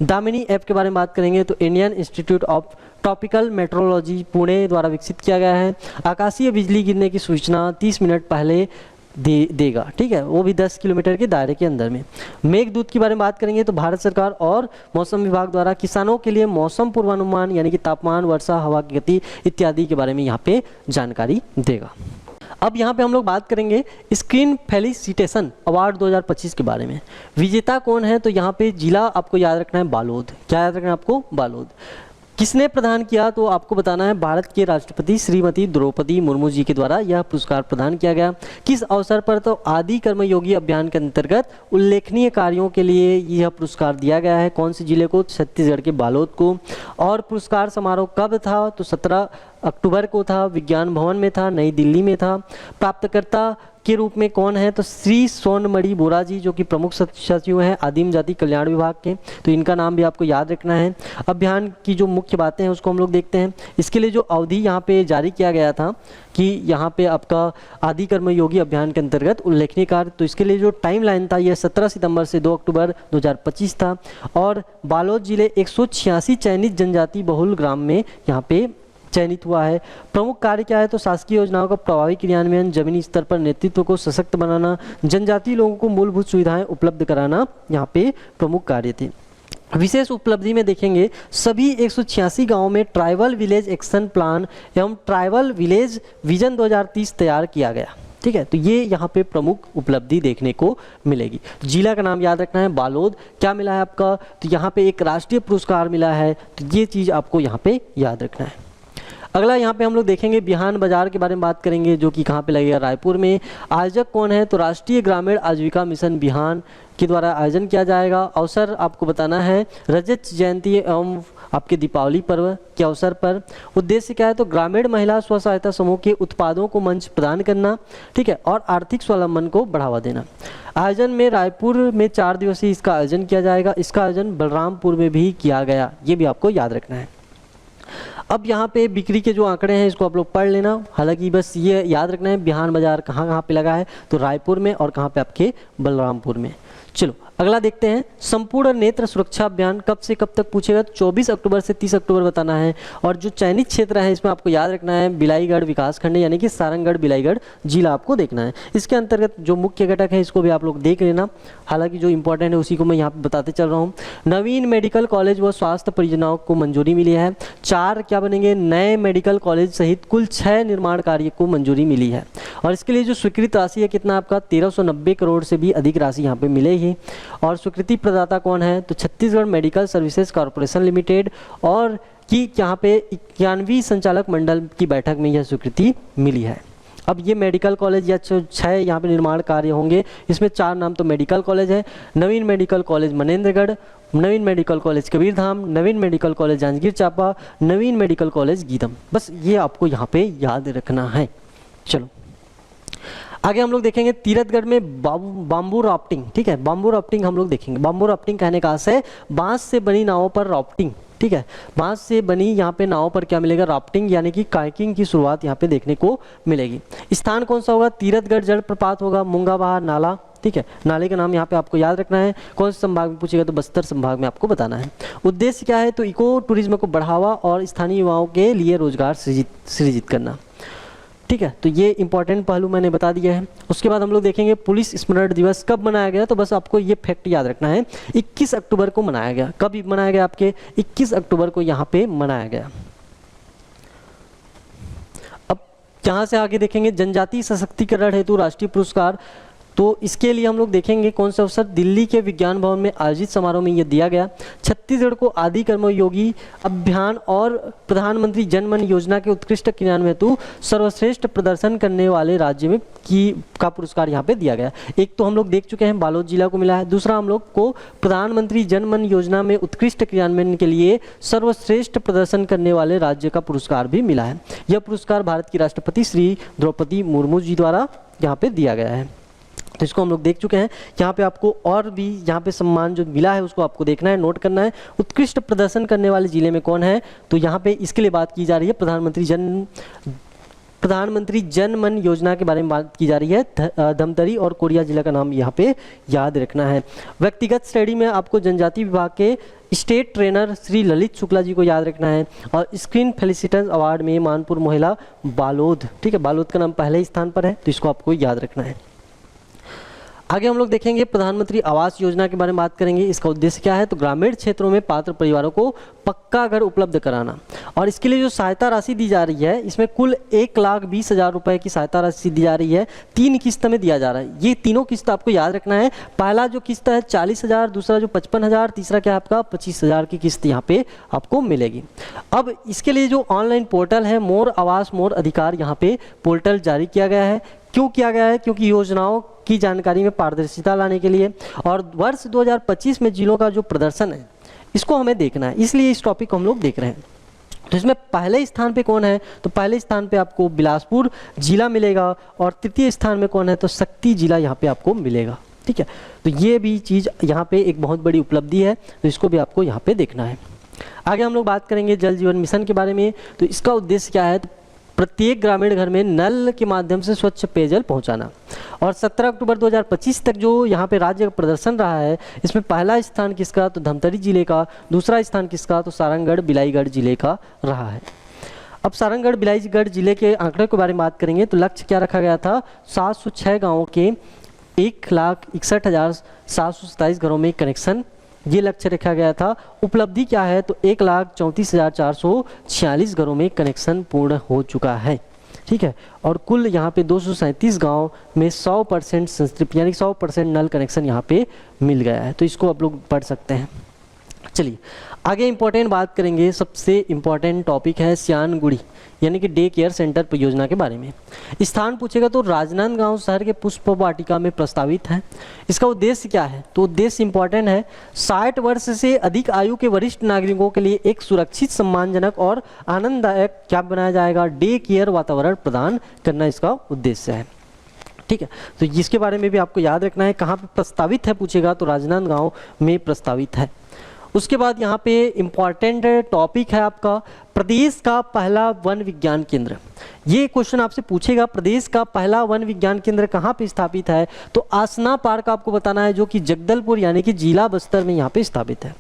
दामिनी ऐप के बारे में बात करेंगे तो Indian institute of tropical metrology Pune द्वारा विकसित किया गया है। आकाशीय बिजली गिरने की सूचना 30 मिनट पहले देगा, ठीक है, वो भी 10 किलोमीटर के दायरे के अंदर में। मेघदूत के बारे में बात करेंगे तो भारत सरकार और मौसम विभाग द्वारा किसानों के लिए मौसम पूर्वानुमान यानी कि तापमान, वर्षा, हवा की गति इत्यादि के बारे में यहाँ पे जानकारी देगा। अब यहाँ पे हम लोग बात करेंगे स्क्रीन फेलिसिटेशन अवार्ड 2025 के बारे में। विजेता कौन है तो यहाँ पे जिला आपको याद रखना है बालोद। क्या याद रखना है आपको, बालोद। किसने प्रदान किया तो आपको बताना है भारत के राष्ट्रपति श्रीमती द्रौपदी मुर्मू जी के द्वारा यह पुरस्कार प्रदान किया गया। किस अवसर पर तो आदि कर्मयोगी अभियान के अंतर्गत उल्लेखनीय कार्यों के लिए यह पुरस्कार दिया गया है। कौन से जिले को, छत्तीसगढ़ के बालोद को। और पुरस्कार समारोह कब था तो 17 अक्टूबर को था, विज्ञान भवन में था, नई दिल्ली में था। प्राप्तकर्ता के रूप में कौन है तो श्री सोनमणि बोरा जी जो कि प्रमुख सचिव हैं आदिम जाति कल्याण विभाग के, तो इनका नाम भी आपको याद रखना है। अभियान की जो मुख्य बातें हैं उसको हम लोग देखते हैं। इसके लिए जो अवधि यहाँ पे जारी किया गया था कि यहाँ पे आपका आदि कर्मयोगी अभियान के अंतर्गत उल्लेखनीय कार्य, तो इसके लिए जो टाइम लाइन था यह 17 सितंबर से 2 अक्टूबर 2025 था। और बालोद जिले 186 चयनित जनजाति बहुल ग्राम में यहाँ पे चयनित हुआ है। प्रमुख कार्य क्या है तो शासकीय योजनाओं का प्रभावी क्रियान्वयन, जमीनी स्तर पर नेतृत्व को सशक्त बनाना, जनजातीय लोगों को मूलभूत सुविधाएं उपलब्ध कराना यहाँ पे प्रमुख कार्य थे। विशेष उपलब्धि में देखेंगे सभी 186 गांवों में ट्राइबल विलेज एक्शन प्लान एवं ट्राइबल विलेज विजन 2030 तैयार किया गया, ठीक है। तो ये यहाँ पे प्रमुख उपलब्धि देखने को मिलेगी। जिला का नाम याद रखना है बालोद। क्या मिला है आपका तो यहाँ पे एक राष्ट्रीय पुरस्कार मिला है, तो ये चीज़ आपको यहाँ पे याद रखना है। अगला यहाँ पे हम लोग देखेंगे बिहान बाजार के बारे में बात करेंगे जो कि कहाँ पे लगेगा, रायपुर में। आयोजक कौन है तो राष्ट्रीय ग्रामीण आजीविका मिशन बिहान के द्वारा आयोजन किया जाएगा। अवसर आपको बताना है रजत जयंती एवं आपके दीपावली पर्व के अवसर पर। उद्देश्य क्या है तो ग्रामीण महिला स्व सहायता समूह के उत्पादों को मंच प्रदान करना, ठीक है, और आर्थिक स्वावलंबन को बढ़ावा देना। आयोजन में रायपुर में 4 दिवसीय इसका आयोजन किया जाएगा। इसका आयोजन बलरामपुर में भी किया गया, ये भी आपको याद रखना है। अब यहाँ पे बिक्री के जो आंकड़े हैं इसको आप लोग पढ़ लेना, हालांकि बस ये याद रखना है बिहान बाजार कहाँ कहाँ पे लगा है, तो रायपुर में और कहाँ पे आपके बलरामपुर में। चलो अगला देखते हैं, संपूर्ण नेत्र सुरक्षा अभियान कब से कब तक पूछेगा, 24 अक्टूबर से 30 अक्टूबर बताना है। और जो चयनित क्षेत्र है इसमें आपको याद रखना है बिलाईगढ़ विकासखंड यानी कि सारंगगढ़ बिलाईगढ़ जिला आपको देखना है। इसके अंतर्गत जो मुख्य घटक है इसको भी आप लोग देख लेना, हालांकि जो इंपॉर्टेंट है उसी को मैं यहाँ पे बताते चल रहा हूँ। नवीन मेडिकल कॉलेज व स्वास्थ्य परियोजनाओं को मंजूरी मिली है। 4 क्या बनेंगे, नए मेडिकल कॉलेज सहित कुल 6 निर्माण कार्य को मंजूरी मिली है। और इसके लिए जो स्वीकृत राशि है कितना आपका 1390 करोड़ से भी अधिक राशि यहाँ पे मिलेगी। और स्वीकृति प्रदाता कौन है, तो Chhattisgarh medical services corporation limited, और कि यहाँ पे 91वीं संचालक मंडल की बैठक में यह स्वीकृति मिली है। अब ये मेडिकल कॉलेज या 6 यहाँ पे निर्माण कार्य होंगे, इसमें 4 नाम तो मेडिकल कॉलेज है, नवीन मेडिकल कॉलेज मनेंद्रगढ़, नवीन मेडिकल कॉलेज कबीरधाम, नवीन मेडिकल कॉलेज जांजगीर चांपा, नवीन मेडिकल कॉलेज गीदम। बस ये आपको यहाँ पे याद रखना है। चलो आगे हम लोग देखेंगे तीरथगढ़ में बाम्बू राफ्टिंग। ठीक है, बाम्बू राफ्टिंग हम लोग देखेंगे। बाम्बू राफ्टिंग कहने का अर्थ है बांस से बनी नावों पर राफ्टिंग। ठीक है, बांस से बनी यहाँ पे नावों पर क्या मिलेगा, राफ्टिंग यानी कि कायाकिंग की शुरुआत यहाँ पे देखने को मिलेगी। स्थान कौन सा होगा, तीरथगढ़ जलप्रपात होगा, मूंगाबहार नाला। ठीक है, नाले का नाम यहाँ पे आपको याद रखना है। कौन से संभाग में पूछेगा, तो बस्तर संभाग में आपको बताना है। उद्देश्य क्या है, तो इको टूरिज्म को बढ़ावा और स्थानीय युवाओं के लिए रोजगार सृजित करना। ठीक है, तो ये इंपॉर्टेंट पहलू मैंने बता दिया है। उसके बाद हम लोग देखेंगे पुलिस स्मरण दिवस कब मनाया गया, तो बस आपको ये फैक्ट याद रखना है 21 अक्टूबर को मनाया गया। कब मनाया गया, आपके 21 अक्टूबर को यहाँ पे मनाया गया। अब यहाँ से आगे देखेंगे जनजातीय सशक्तिकरण हेतु राष्ट्रीय पुरस्कार, तो इसके लिए हम लोग देखेंगे कौन सा अवसर, दिल्ली के विज्ञान भवन में आयोजित समारोह में ये दिया गया। छत्तीसगढ़ को आदि कर्मयोगी अभियान और प्रधानमंत्री जन मन योजना के उत्कृष्ट क्रियान्वयन हेतु सर्वश्रेष्ठ प्रदर्शन करने वाले राज्य में का पुरस्कार यहाँ पे दिया गया। एक तो हम लोग देख चुके हैं बालोद जिला को मिला है, दूसरा हम लोग को प्रधानमंत्री जन मन योजना में उत्कृष्ट क्रियान्वयन के लिए सर्वश्रेष्ठ प्रदर्शन करने वाले राज्य का पुरस्कार भी मिला है। यह पुरस्कार भारत की राष्ट्रपति श्री द्रौपदी मुर्मू जी द्वारा यहाँ पे दिया गया है। तो इसको हम लोग देख चुके हैं। यहाँ पे आपको और भी यहाँ पे सम्मान जो मिला है उसको आपको देखना है, नोट करना है। उत्कृष्ट प्रदर्शन करने वाले जिले में कौन है, तो यहाँ पे इसके लिए बात की जा रही है प्रधानमंत्री जन मन योजना के बारे में बात की जा रही है। धमतरी और कोरिया जिला का नाम यहाँ पे याद रखना है। व्यक्तिगत श्रेणी में आपको जनजाति विभाग के स्टेट ट्रेनर श्री ललित शुक्ला जी को याद रखना है। और स्क्रीन फेलिसिटेंस अवार्ड में मानपुर मोहला बालोद, ठीक है, बालोद का नाम पहले स्थान पर है, तो इसको आपको याद रखना है। आगे हम लोग देखेंगे प्रधानमंत्री आवास योजना के बारे में बात करेंगे। इसका उद्देश्य क्या है, तो ग्रामीण क्षेत्रों में पात्र परिवारों को पक्का घर उपलब्ध कराना। और इसके लिए जो सहायता राशि दी जा रही है इसमें कुल 1,20,000 रुपए की सहायता राशि दी जा रही है। 3 किस्त में दिया जा रहा है। ये तीनों किस्त आपको याद रखना है। पहला जो किस्त है 40,000, दूसरा जो 55,000, तीसरा क्या है आपका 25,000 की किस्त यहाँ पे आपको मिलेगी। अब इसके लिए जो ऑनलाइन पोर्टल है मोर आवास मोर अधिकार, यहाँ पे पोर्टल जारी किया गया है। क्यों किया गया है, क्योंकि योजनाओं की जानकारी में पारदर्शिता लाने के लिए और वर्ष 2025 में जिलों का जो प्रदर्शन है इसको हमें देखना है, इसलिए इस टॉपिक को हम लोग देख रहे हैं। तो इसमें पहले स्थान पे कौन है, तो पहले स्थान पे आपको बिलासपुर जिला मिलेगा और तृतीय स्थान में कौन है, तो शक्ति जिला यहाँ पे आपको मिलेगा। ठीक है, तो ये भी चीज़ यहाँ पे एक बहुत बड़ी उपलब्धि है, तो इसको भी आपको यहाँ पे देखना है। आगे हम लोग बात करेंगे जल जीवन मिशन के बारे में। तो इसका उद्देश्य क्या है, प्रत्येक ग्रामीण घर में नल के माध्यम से स्वच्छ पेयजल पहुंचाना। और 17 अक्टूबर 2025 तक जो यहाँ पे राज्य का प्रदर्शन रहा है इसमें पहला स्थान किसका, तो धमतरी जिले का, दूसरा स्थान किसका, तो सारंगगढ़ बिलाईगढ़ जिले का रहा है। अब सारंगगढ़ बिलाईगढ़ जिले के आंकड़े के बारे में बात करेंगे तो लक्ष्य क्या रखा गया था, 706 गाँवों के 1,61,727 घरों में कनेक्शन, ये लक्ष्य रखा गया था। उपलब्धि क्या है, तो 1,34,446 घरों में कनेक्शन पूर्ण हो चुका है। ठीक है, और कुल यहाँ पे 237 गांव में 100% संतृप्त यानी 100% नल कनेक्शन यहाँ पे मिल गया है। तो इसको आप लोग पढ़ सकते हैं। चलिए आगे इंपॉर्टेंट बात करेंगे। सबसे इंपॉर्टेंट टॉपिक है सियानगुड़ी यानी कि डे केयर सेंटर परियोजना के बारे में। स्थान पूछेगा तो राजनांदगांव शहर के पुष्प वाटिका में प्रस्तावित है। इसका उद्देश्य क्या है, तो उद्देश्य इंपॉर्टेंट है 60 वर्ष से अधिक आयु के वरिष्ठ नागरिकों के लिए एक सुरक्षित, सम्मानजनक और आनंददायक क्या बनाया जाएगा, डे केयर वातावरण प्रदान करना इसका उद्देश्य है। ठीक है, तो इसके बारे में भी आपको याद रखना है। कहाँ पे प्रस्तावित है पूछेगा तो राजनांदगांव में प्रस्तावित है। उसके बाद यहाँ पे इम्पॉर्टेंट टॉपिक है आपका प्रदेश का पहला वन विज्ञान केंद्र। ये क्वेश्चन आपसे पूछेगा प्रदेश का पहला वन विज्ञान केंद्र कहाँ पे स्थापित है, तो आसना पार्क आपको बताना है जो कि जगदलपुर यानी कि जिला बस्तर में यहाँ पे स्थापित है।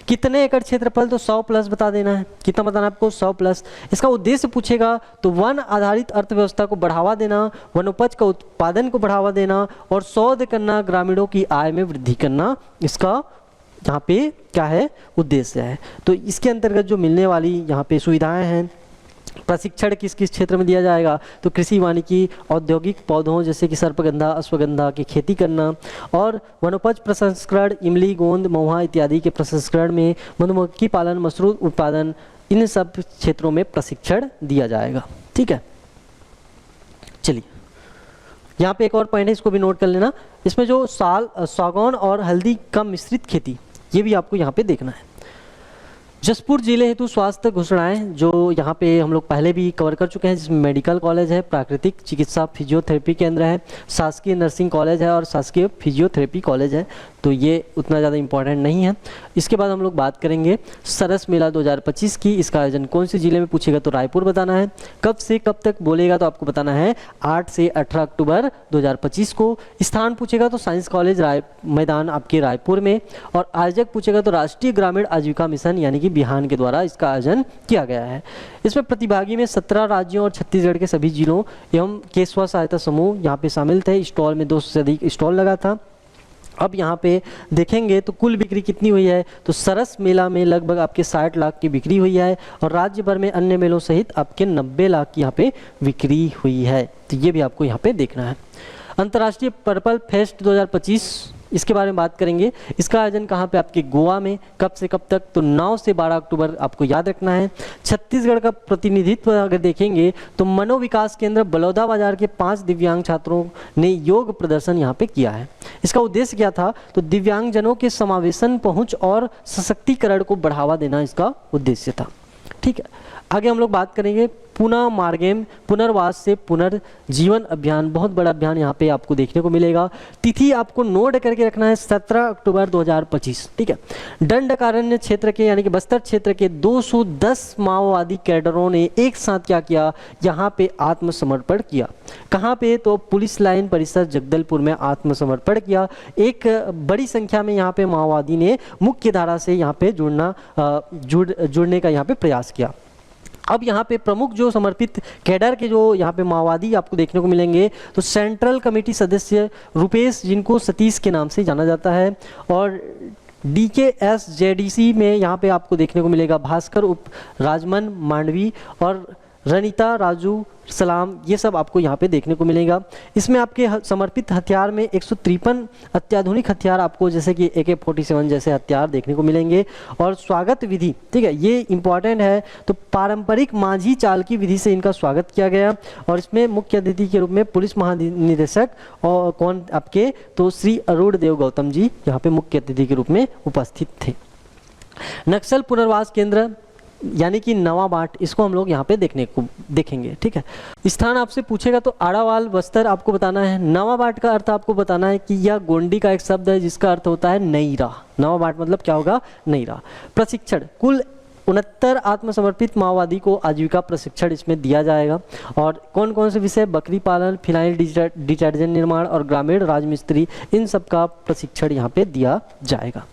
कितने एकड़ क्षेत्रफल, तो 100 प्लस बता देना है। कितना बताना है आपको, 100 प्लस। इसका उद्देश्य पूछेगा तो वन आधारित अर्थव्यवस्था को बढ़ावा देना, वनोपज का उत्पादन को बढ़ावा देना और शोध करना, ग्रामीणों की आय में वृद्धि करना, इसका यहाँ पे क्या है उद्देश्य है। तो इसके अंतर्गत जो मिलने वाली यहाँ पे सुविधाएं हैं, प्रशिक्षण किस किस क्षेत्र में दिया जाएगा, तो कृषि वानिकी, औद्योगिक पौधों जैसे कि सर्पगंधा अश्वगंधा की खेती करना और वनोपज प्रसंस्करण, इमली, गोंद, महुआ इत्यादि के प्रसंस्करण में, मधुमक्खी पालन, मशरूम उत्पादन, इन सब क्षेत्रों में प्रशिक्षण दिया जाएगा। ठीक है, चलिए यहाँ पे एक और पॉइंट है, इसको भी नोट कर लेना। इसमें जो सागौन और हल्दी का मिश्रित खेती, ये भी आपको यहाँ पे देखना है। जसपुर जिले हेतु स्वास्थ्य घोषणाएं जो यहाँ पे हम लोग पहले भी कवर कर चुके हैं, जिसमें मेडिकल कॉलेज है, प्राकृतिक चिकित्सा फिजियोथेरेपी केंद्र है, शासकीय नर्सिंग कॉलेज है और शासकीय फिजियोथेरेपी कॉलेज है, तो ये उतना ज़्यादा इंपॉर्टेंट नहीं है। इसके बाद हम लोग बात करेंगे सरस मेला 2025 की। इसका आयोजन कौन से जिले में पूछेगा, तो रायपुर बताना है। कब से कब तक बोलेगा, तो आपको बताना है 8 से 18 अक्टूबर 2025 को। स्थान पूछेगा तो साइंस कॉलेज मैदान आपके रायपुर में, और आयोजक पूछेगा तो राष्ट्रीय ग्रामीण आजीविका मिशन यानी कि बिहान के द्वारा इसका आयोजन किया गया है। इसमें प्रतिभागी में 17 राज्यों और छत्तीसगढ़ के सभी जिलों एवं के स्व सहायता समूह यहाँ पे शामिल थे। स्टॉल में 200 से अधिक स्टॉल लगा था। अब यहाँ पे देखेंगे तो कुल बिक्री कितनी हुई है, तो सरस मेला में लगभग आपके 60 लाख की बिक्री हुई है और राज्य भर में अन्य मेलों सहित आपके 90 लाख की यहाँ पे बिक्री हुई है। तो ये भी आपको यहाँ पे देखना है। अंतर्राष्ट्रीय पर्पल फेस्ट 2025, इसके बारे में बात करेंगे। इसका आयोजन कहाँ पे, आपके गोवा में। कब से कब तक, तो 9 से 12 अक्टूबर आपको याद रखना है। छत्तीसगढ़ का प्रतिनिधित्व अगर देखेंगे तो मनोविकास केंद्र बलौदा बाजार के 5 दिव्यांग छात्रों ने योग प्रदर्शन यहाँ पे किया है। इसका उद्देश्य क्या था, तो दिव्यांगजनों के समावेशन, पहुँच और सशक्तिकरण को बढ़ावा देना इसका उद्देश्य था। ठीक है, आगे हम लोग बात करेंगे पुनः मार्गेम पुनर्वास से पुनर्जीवन अभियान। बहुत बड़ा अभियान यहाँ पे आपको देखने को मिलेगा। तिथि आपको नोट करके रखना है 17 अक्टूबर 2025। ठीक है, दंडकारण्य क्षेत्र के यानी कि बस्तर क्षेत्र के 210 माओवादी कैडरों ने एक साथ क्या किया, यहाँ पे आत्मसमर्पण किया। कहाँ पे, तो पुलिस लाइन परिसर जगदलपुर में आत्मसमर्पण किया। एक बड़ी संख्या में यहाँ पे माओवादी ने मुख्य धारा से यहाँ पे जुड़ने का यहाँ पे प्रयास किया। अब यहाँ पे प्रमुख जो समर्पित कैडर के जो यहाँ पे माओवादी आपको देखने को मिलेंगे, तो सेंट्रल कमेटी सदस्य रूपेश, जिनको सतीश के नाम से जाना जाता है, और DKSJDC में यहाँ पे आपको देखने को मिलेगा भास्कर उप राजमन मांडवी और रनिता राजू सलाम, ये सब आपको यहाँ पे देखने को मिलेगा। इसमें आपके समर्पित हथियार में 153 अत्याधुनिक हथियार आपको जैसे कि AK-47 जैसे हथियार देखने को मिलेंगे। और स्वागत विधि, ठीक है, ये इंपॉर्टेंट है, तो पारंपरिक माझी चाल की विधि से इनका स्वागत किया गया। और इसमें मुख्य अतिथि के रूप में पुलिस महानिदेशक और कौन आपके, तो श्री अरुण देव गौतम जी यहाँ पे मुख्य अतिथि के रूप में उपस्थित थे। नक्सल पुनर्वास केंद्र यानी कि नवा बाट, इसको हम लोग यहाँ पे देखेंगे। ठीक है, स्थान आपसे पूछेगा तो आड़ावाल बस्तर आपको बताना है। नवा बाट का अर्थ आपको बताना है कि यह गोंडी का एक शब्द है जिसका अर्थ होता है नई राह। नवा बाट मतलब क्या होगा, नई राह। प्रशिक्षण, कुल 69 आत्मसमर्पित माओवादी को आजीविका प्रशिक्षण इसमें दिया जाएगा। और कौन कौन से विषय, बकरी पालन, फिनाइल डिटर्जेंट निर्माण और ग्रामीण राजमिस्त्री, इन सब का प्रशिक्षण यहाँ पे दिया जाएगा।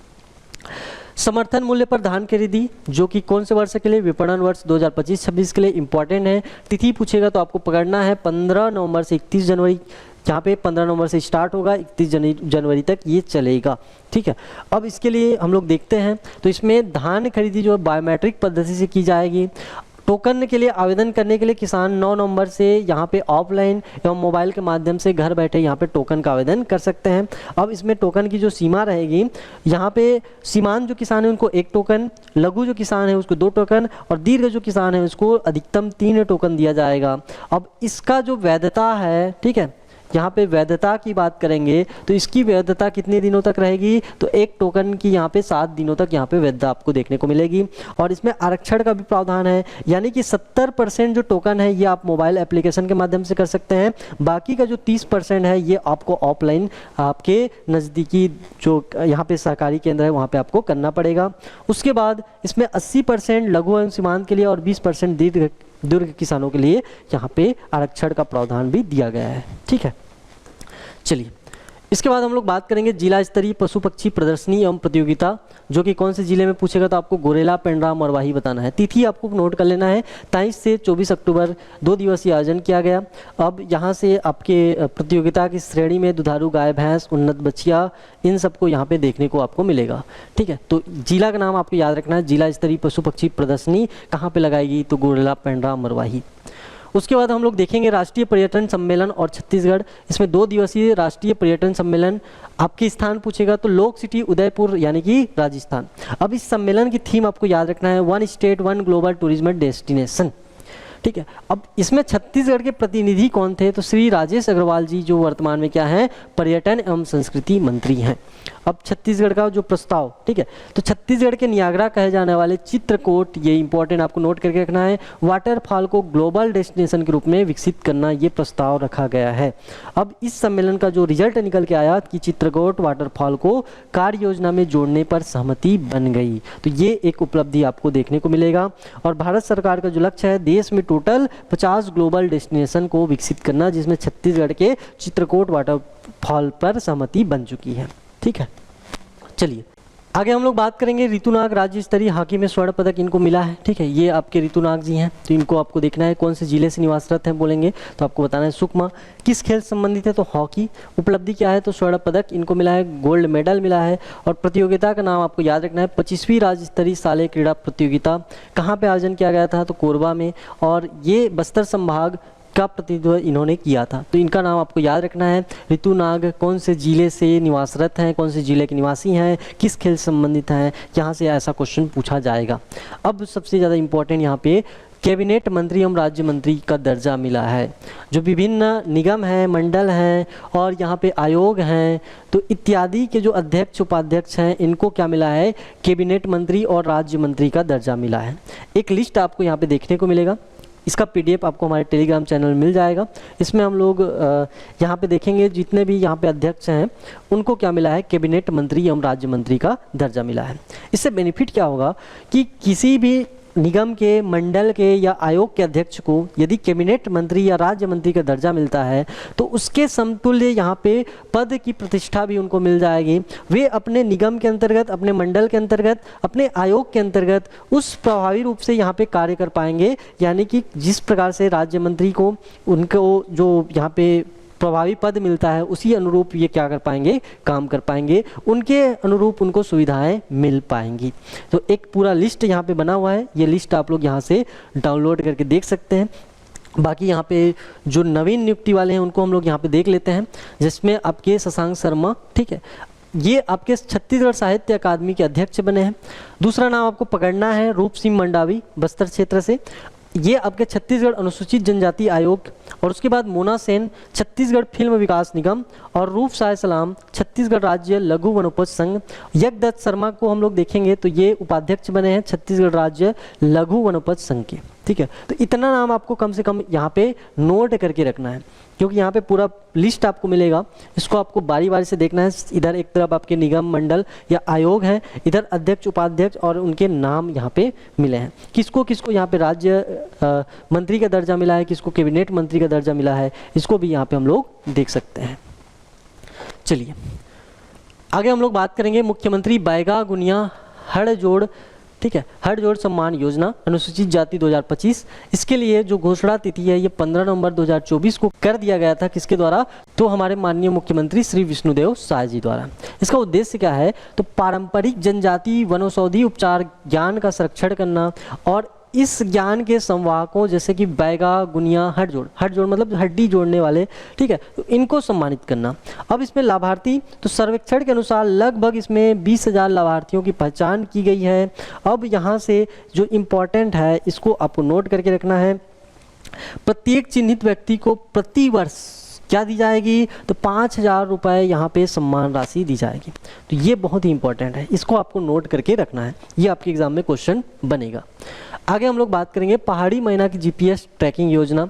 समर्थन मूल्य पर धान खरीदी जो कि कौन से वर्ष के लिए, विपणन वर्ष 2025-26 के लिए इंपॉर्टेंट है। तिथि पूछेगा तो आपको पकड़ना है 15 नवंबर से 31 जनवरी। यहाँ पे 15 नवंबर से स्टार्ट होगा, 31 जनवरी तक ये चलेगा। ठीक है, अब इसके लिए हम लोग देखते हैं, तो इसमें धान खरीदी जो बायोमेट्रिक पद्धति से की जाएगी। टोकन के लिए आवेदन करने के लिए किसान 9 नवंबर से यहाँ पे ऑफलाइन एवं मोबाइल के माध्यम से घर बैठे यहाँ पे टोकन का आवेदन कर सकते हैं। अब इसमें टोकन की जो सीमा रहेगी, यहाँ पे सीमांत जो किसान है उनको 1 टोकन, लघु जो किसान है उसको 2 टोकन और दीर्घ जो किसान है उसको अधिकतम 3 टोकन दिया जाएगा। अब इसका जो वैधता है, ठीक है, यहाँ पे वैधता की बात करेंगे तो इसकी वैधता कितने दिनों तक रहेगी, तो एक टोकन की यहाँ पे 7 दिनों तक यहाँ पे वैधता आपको देखने को मिलेगी। और इसमें आरक्षण का भी प्रावधान है, यानी कि 70% जो टोकन है ये आप मोबाइल एप्लीकेशन के माध्यम से कर सकते हैं, बाकी का जो 30% है ये आपको ऑफलाइन आपके नज़दीकी जो यहाँ पे सहकारी केंद्र है वहाँ पे आपको करना पड़ेगा। उसके बाद इसमें 80% लघु एवं सीमांत के लिए और 20% दीर्घ किसानों के लिए यहाँ पे आरक्षण का प्रावधान भी दिया गया है। ठीक है, चलिए इसके बाद हम लोग बात करेंगे जिला स्तरीय पशु पक्षी प्रदर्शनी एवं प्रतियोगिता, जो कि कौन से जिले में पूछेगा तो आपको गोरेला, पेंड्रा, मरवाही बताना है। तिथि आपको नोट कर लेना है, 23 से 24 अक्टूबर 2 दिवसीय आयोजन किया गया। अब यहाँ से आपके प्रतियोगिता की श्रेणी में दुधारू गाय, भैंस, उन्नत बछिया, इन सबको यहाँ पे देखने को आपको मिलेगा। ठीक है, तो जिला का नाम आपको याद रखना है, जिला स्तरीय पशु पक्षी प्रदर्शनी कहाँ पे लगाएगी, तो गोरेला, पेंड्रा, मरवाही। उसके बाद हम लोग देखेंगे राष्ट्रीय पर्यटन सम्मेलन और छत्तीसगढ़, इसमें 2 दिवसीय राष्ट्रीय पर्यटन सम्मेलन। आपके स्थान पूछेगा तो लोक सिटी उदयपुर यानी कि राजस्थान। अब इस सम्मेलन की थीम आपको याद रखना है, 1 स्टेट 1 ग्लोबल टूरिज्म डेस्टिनेशन। ठीक है, अब इसमें छत्तीसगढ़ के प्रतिनिधि कौन थे, तो श्री राजेश अग्रवाल जी, जो वर्तमान में क्या है, पर्यटन एवं संस्कृति मंत्री हैं। अब छत्तीसगढ़ का जो प्रस्ताव, ठीक है, तो छत्तीसगढ़ के नियाग्रा कहे जाने वाले चित्रकूट, ये इंपॉर्टेंट आपको नोट करके रखना है, वाटरफॉल को ग्लोबल डेस्टिनेशन के रूप में विकसित करना, ये प्रस्ताव रखा गया है। अब इस सम्मेलन का जो रिजल्ट निकल के आया कि चित्रकूट वाटरफॉल को कार्य योजना में जोड़ने पर सहमति बन गई, तो ये एक उपलब्धि आपको देखने को मिलेगा। और भारत सरकार का जो लक्ष्य है, देश में टोटल 50 ग्लोबल डेस्टिनेशन को विकसित करना, जिसमें छत्तीसगढ़ के चित्रकूट वाटरफॉल पर सहमति बन चुकी है। ठीक है, चलिए आगे हम लोग बात करेंगे ऋतुनाग राज्य स्तरीय हॉकी में स्वर्ण पदक इनको मिला है। ठीक है, ये आपके ऋतुनाग जी हैं, तो इनको आपको देखना है कौन से जिले से निवासरत हैं बोलेंगे तो आपको बताना है सुकमा। किस खेल से संबंधित है, तो हॉकी। उपलब्धि क्या है, तो स्वर्ण पदक इनको मिला है, गोल्ड मेडल मिला है। और प्रतियोगिता का नाम आपको याद रखना है, 25वीं राज्य स्तरीय शालेय क्रीड़ा प्रतियोगिता। कहाँ पे आयोजन किया गया था, तो कोरबा में, और ये बस्तर संभाग का प्रतिनिधित्व इन्होंने किया था। तो इनका नाम आपको याद रखना है, ऋतुनाग कौन से जिले से निवासरत हैं, कौन से जिले के निवासी हैं, किस खेल से संबंधित हैं, यहाँ से ऐसा क्वेश्चन पूछा जाएगा। अब सबसे ज़्यादा इम्पोर्टेंट यहाँ पे कैबिनेट मंत्री एवं राज्य मंत्री का दर्जा मिला है। जो विभिन्न निगम हैं, मंडल हैं और यहाँ पे आयोग हैं, तो इत्यादि के जो अध्यक्ष उपाध्यक्ष हैं, इनको क्या मिला है, कैबिनेट मंत्री और राज्य मंत्री का दर्जा मिला है। एक लिस्ट आपको यहाँ पे देखने को मिलेगा, इसका PDF आपको हमारे टेलीग्राम चैनल में मिल जाएगा। इसमें हम लोग यहाँ पे देखेंगे जितने भी यहाँ पे अध्यक्ष हैं उनको क्या मिला है, कैबिनेट मंत्री एवं राज्य मंत्री का दर्जा मिला है। इससे बेनिफिट क्या होगा कि किसी भी निगम के, मंडल के या आयोग के अध्यक्ष को यदि कैबिनेट मंत्री या राज्य मंत्री का दर्जा मिलता है तो उसके समतुल्य यहाँ पे पद की प्रतिष्ठा भी उनको मिल जाएगी। वे अपने निगम के अंतर्गत, अपने मंडल के अंतर्गत, अपने आयोग के अंतर्गत उस प्रभावी रूप से यहाँ पे कार्य कर पाएंगे। यानी कि जिस प्रकार से राज्य मंत्री को उनको जो यहाँ पे प्रभावी पद मिलता है उसी अनुरूप ये क्या कर पाएंगे, काम कर पाएंगे, उनके अनुरूप उनको सुविधाएं मिल पाएंगी। तो एक पूरा लिस्ट यहाँ पे बना हुआ है, ये लिस्ट आप लोग यहाँ से डाउनलोड करके देख सकते हैं। बाकी यहाँ पे जो नवीन नियुक्ति वाले हैं उनको हम लोग यहाँ पे देख लेते हैं, जिसमें आपके शशांक शर्मा, ठीक है, ये आपके छत्तीसगढ़ साहित्य अकादमी के अध्यक्ष बने हैं। दूसरा नाम आपको पकड़ना है, रूप सिंह मंडावी, बस्तर क्षेत्र से, ये आपके छत्तीसगढ़ अनुसूचित जनजाति आयोग। और उसके बाद मोना सेन, छत्तीसगढ़ फिल्म विकास निगम। और रूप साय सलाम, छत्तीसगढ़ राज्य लघु वनोपज संघ। यज्ञदत्त शर्मा को हम लोग देखेंगे तो ये उपाध्यक्ष बने हैं छत्तीसगढ़ राज्य लघु वनोपज संघ के। ठीक है, तो इतना नाम आपको कम से कम यहाँ पे नोट करके रखना है, क्योंकि यहाँ पे पूरा लिस्ट आपको मिलेगा, इसको आपको बारी बारी से देखना है। इधर एक तरफ आपके निगम, मंडल या आयोग हैं, इधर अध्यक्ष उपाध्यक्ष और उनके नाम यहाँ पे मिले हैं। किसको किसको यहाँ पे राज्य मंत्री का दर्जा मिला है, किसको कैबिनेट मंत्री का दर्जा मिला है, इसको भी यहाँ पे हम लोग देख सकते हैं। चलिए आगे हम लोग बात करेंगे मुख्यमंत्री बैगा गुनिया हड़जोड़, ठीक है, हड़जोड़ सम्मान योजना अनुसूचित जाति 2025। इसके लिए जो घोषणा तिथि है ये 15 नवंबर 2024 को कर दिया गया था। किसके द्वारा, तो हमारे माननीय मुख्यमंत्री श्री विष्णुदेव साय जी द्वारा। इसका उद्देश्य क्या है, तो पारंपरिक जनजाति वनौषधि उपचार ज्ञान का संरक्षण करना और इस ज्ञान के संवाहकों जैसे कि बैगा गुनिया हड़जोड़, हड़जोड़ मतलब हड्डी जोड़ने वाले, ठीक है, तो इनको सम्मानित करना। अब इसमें लाभार्थी, तो सर्वेक्षण के अनुसार लगभग इसमें 20,000 लाभार्थियों की पहचान की गई है। अब यहाँ से जो इम्पोर्टेंट है इसको आपको नोट करके रखना है, प्रत्येक चिन्हित व्यक्ति को प्रति वर्ष क्या दी जाएगी, तो 5,000 रुपये यहाँ पे सम्मान राशि दी जाएगी। तो ये बहुत ही इंपॉर्टेंट है, इसको आपको नोट करके रखना है, ये आपके एग्जाम में क्वेश्चन बनेगा। आगे हम लोग बात करेंगे पहाड़ी मैना की GPS ट्रैकिंग योजना,